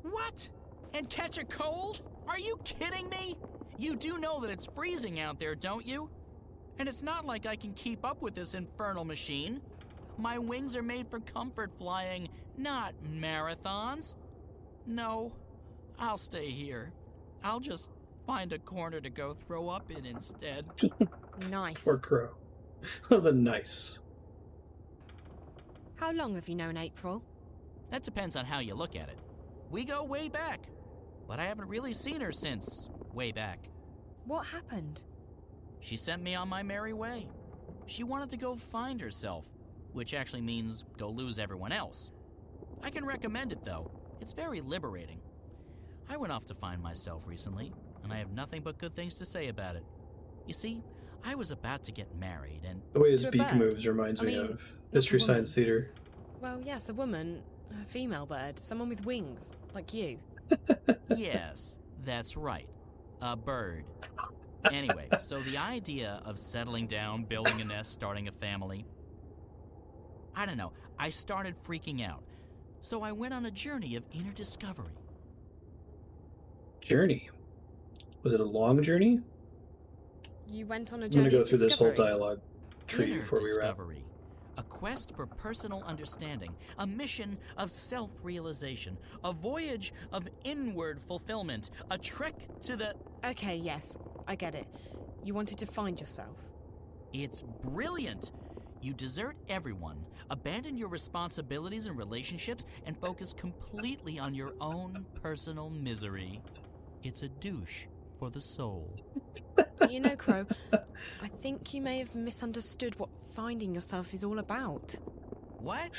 S3: What? And catch a cold? Are you kidding me? You do know that it's freezing out there, don't you? And it's not like I can keep up with this infernal machine. My wings are made for comfort flying, not marathons. No, I'll stay here. I'll just find a corner to go throw up in instead.
S2: Nice.
S1: Poor Crow. The nice.
S2: How long have you known April?
S3: That depends on how you look at it. We go way back, but I haven't really seen her since way back.
S2: What happened?
S3: She sent me on my merry way. She wanted to go find herself, which actually means go lose everyone else. I can recommend it, though. It's very liberating. I went off to find myself recently, and I have nothing but good things to say about it. You see, I was about to get married, and...
S1: The way his
S2: To a
S1: beak
S2: bird?
S1: moves reminds
S2: I
S1: me
S2: mean,
S1: of Mystery
S2: what's a woman?
S1: Science Theater.
S2: Well, yes, a woman. A female bird. Someone with wings. Like you.
S3: Yes, that's right. A bird. Anyway, so the idea of settling down, building a nest, starting a family... I don't know. I started freaking out. So I went on a journey of inner discovery.
S1: Journey? Was it a long journey?
S2: You went on a
S1: I'm
S2: journey
S1: going to go
S2: of
S1: through this whole
S2: discovery.
S1: dialogue tree
S3: Inner
S1: before we wrap.
S3: discovery. A quest for personal understanding. A mission of self-realization. A voyage of inward fulfillment. A trek to the...
S2: Okay, yes. I get it. You wanted to find yourself.
S3: It's brilliant. You desert everyone, abandon your responsibilities and relationships, and focus completely on your own personal misery. It's a douche for the soul.
S2: You know, Crow, I think you may have misunderstood what finding yourself is all about.
S3: What?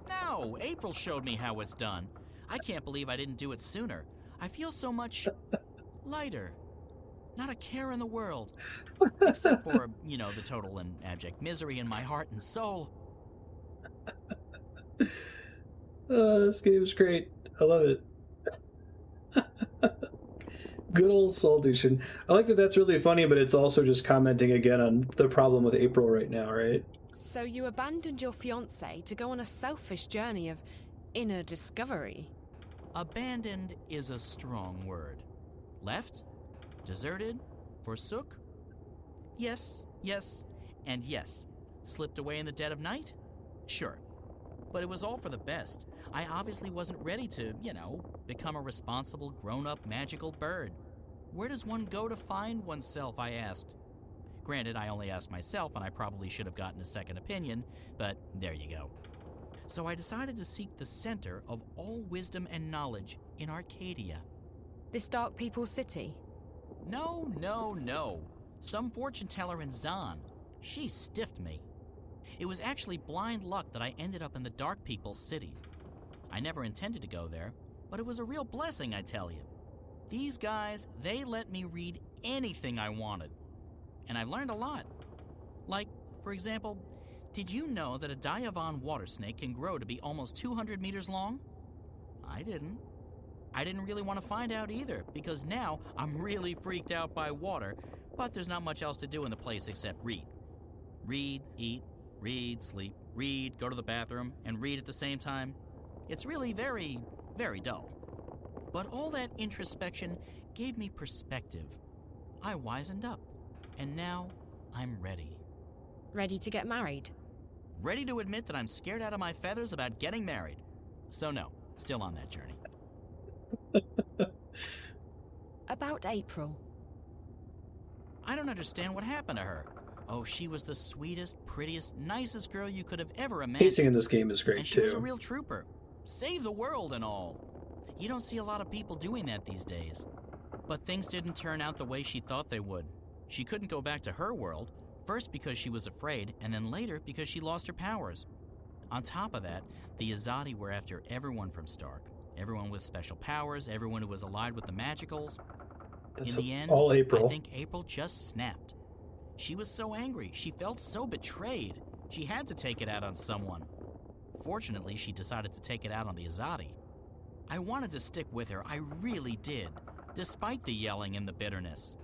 S3: No, April showed me how it's done. I can't believe I didn't do it sooner. I feel so much lighter. Not a care in the world. Except for, the total and abject misery in my heart and soul.
S1: This game's great. I love it. Good old soul douching. I like that that's really funny, but it's also just commenting again on the problem with April right now, right?
S2: So you abandoned your fiancé to go on a selfish journey of inner discovery?
S3: Abandoned is a strong word. Left? Deserted? Forsook? Yes, and yes. Slipped away in the dead of night? Sure. But it was all for the best. I obviously wasn't ready to, become a responsible, grown-up, magical bird. Where does one go to find oneself, I asked. Granted, I only asked myself, and I probably should have gotten a second opinion, but there you go. So I decided to seek the center of all wisdom and knowledge in Arcadia.
S2: This Dark People's city?
S3: No. Some fortune teller in Zahn. She stiffed me. It was actually blind luck that I ended up in the Dark People's city. I never intended to go there, but it was a real blessing, I tell you. These guys, they let me read anything I wanted. And I've learned a lot. Like, for example, did you know that a Diavan water snake can grow to be almost 200 meters long? I didn't. I didn't really want to find out either, because now I'm really freaked out by water, but there's not much else to do in the place except read. Read, eat, read, sleep, read, go to the bathroom, and read at the same time. It's really very, very dull. But all that introspection gave me perspective. I wisened up, and now I'm ready.
S2: Ready to get married?
S3: Ready to admit that I'm scared out of my feathers about getting married. So no, still on that journey.
S2: About April.
S3: I don't understand what happened to her. Oh, she was the sweetest, prettiest, nicest girl you could have ever imagined.
S1: Pacing in this game is great,
S3: and she
S1: too.
S3: was a real trooper. Save the world and all. You don't see a lot of people doing that these days. But things didn't turn out the way she thought they would. She couldn't go back to her world, first because she was afraid, and then later because she lost her powers. On top of that, the Azadi were after everyone from Stark. Everyone with special powers, everyone who was allied with the Magicals.
S1: That's
S3: in the end,
S1: all April.
S3: I think April just snapped. She was so angry. She felt so betrayed. She had to take it out on someone. Fortunately, she decided to take it out on the Azadi. I wanted to stick with her. I really did, despite the yelling and the bitterness.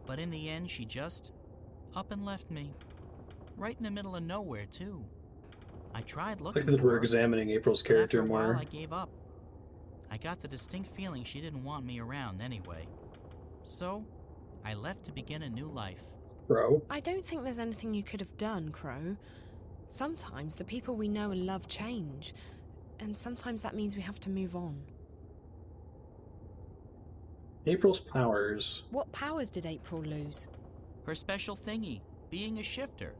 S3: But in the end, she just up and left me. Right in the middle of nowhere, too. I tried looking
S1: I like that we're
S3: for her,
S1: examining April's
S3: but
S1: character
S3: after a while,
S1: more.
S3: I gave up. I got the distinct feeling she didn't want me around anyway. So, I left to begin a new life.
S1: Crow?
S2: I don't think there's anything you could have done, Crow. Sometimes the people we know and love change, and sometimes that means we have to move on.
S1: April's powers.
S2: What powers did April lose?
S3: Her special thingy, being a shifter.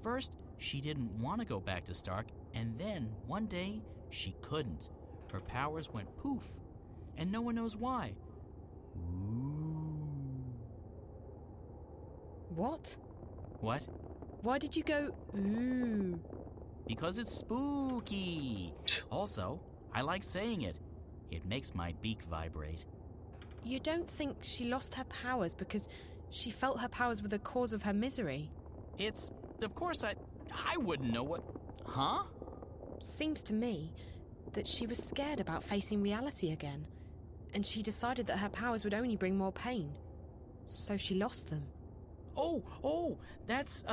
S3: First, she didn't want to go back to Stark, and then, one day, she couldn't. Her powers went poof, and no one knows why.
S2: What?
S3: What?
S2: Why did you go, ooh?
S3: Because it's spooky. Also, I like saying it. It makes my beak vibrate.
S2: You don't think she lost her powers because she felt her powers were the cause of her misery?
S3: Of course I wouldn't know what... Huh?
S2: Seems to me that she was scared about facing reality again, and she decided that her powers would only bring more pain. So she lost them.
S3: Oh, that's,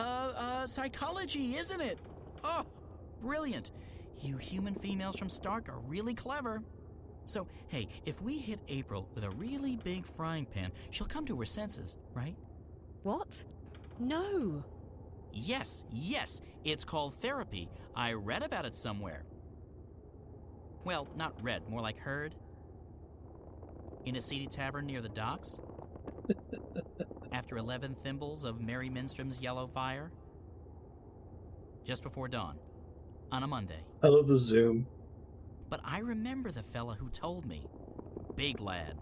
S3: psychology, isn't it? Oh, brilliant. You human females from Stark are really clever. So, hey, if we hit April with a really big frying pan, she'll come to her senses, right?
S2: What? No.
S3: Yes, it's called therapy. I read about it somewhere. Well, not read, more like heard. In a seedy tavern near the docks. After 11 thimbles of Mary Minstrom's yellow fire. Just before dawn. On a Monday.
S1: I love the zoom.
S3: But I remember the fella who told me. Big lad.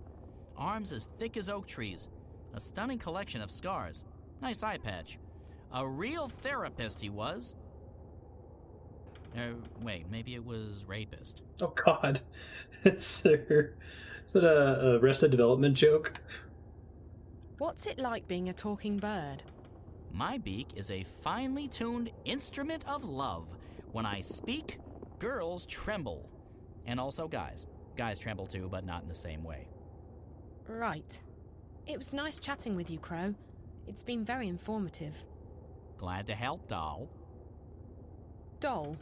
S3: Arms as thick as oak trees. A stunning collection of scars. Nice eye patch. A real therapist he was. Wait, maybe it was rapist.
S1: Oh God. Is that a Arrested Development joke?
S2: What's it like being a talking bird?
S3: My beak is a finely tuned instrument of love. When I speak, girls tremble. And also guys. Guys tremble too, but not in the same way.
S2: Right. It was nice chatting with you, Crow. It's been very informative.
S3: Glad to help, doll.
S2: Doll?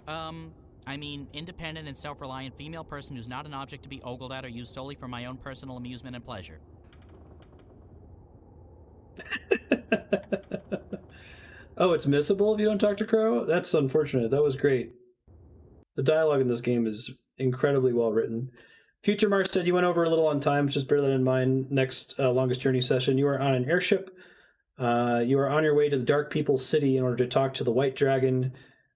S3: I mean, independent and self-reliant female person who's not an object to be ogled at or used solely for my own personal amusement and pleasure.
S1: Oh, it's missable if you don't talk to Crow? That's unfortunate. That was great. The dialogue in this game is incredibly well written. Future Mark said you went over a little on time, just bear that in mind. Next longest journey session, you are on an airship. You are on your way to the Dark People's City in order to talk to the White Dragon.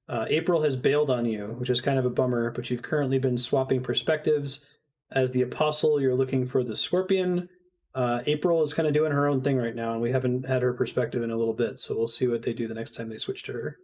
S1: April has bailed on you, which is kind of a bummer, but you've currently been swapping perspectives. As the Apostle, you're looking for the Scorpion. April is kind of doing her own thing right now, and we haven't had her perspective in a little bit, so we'll see what they do the next time they switch to her.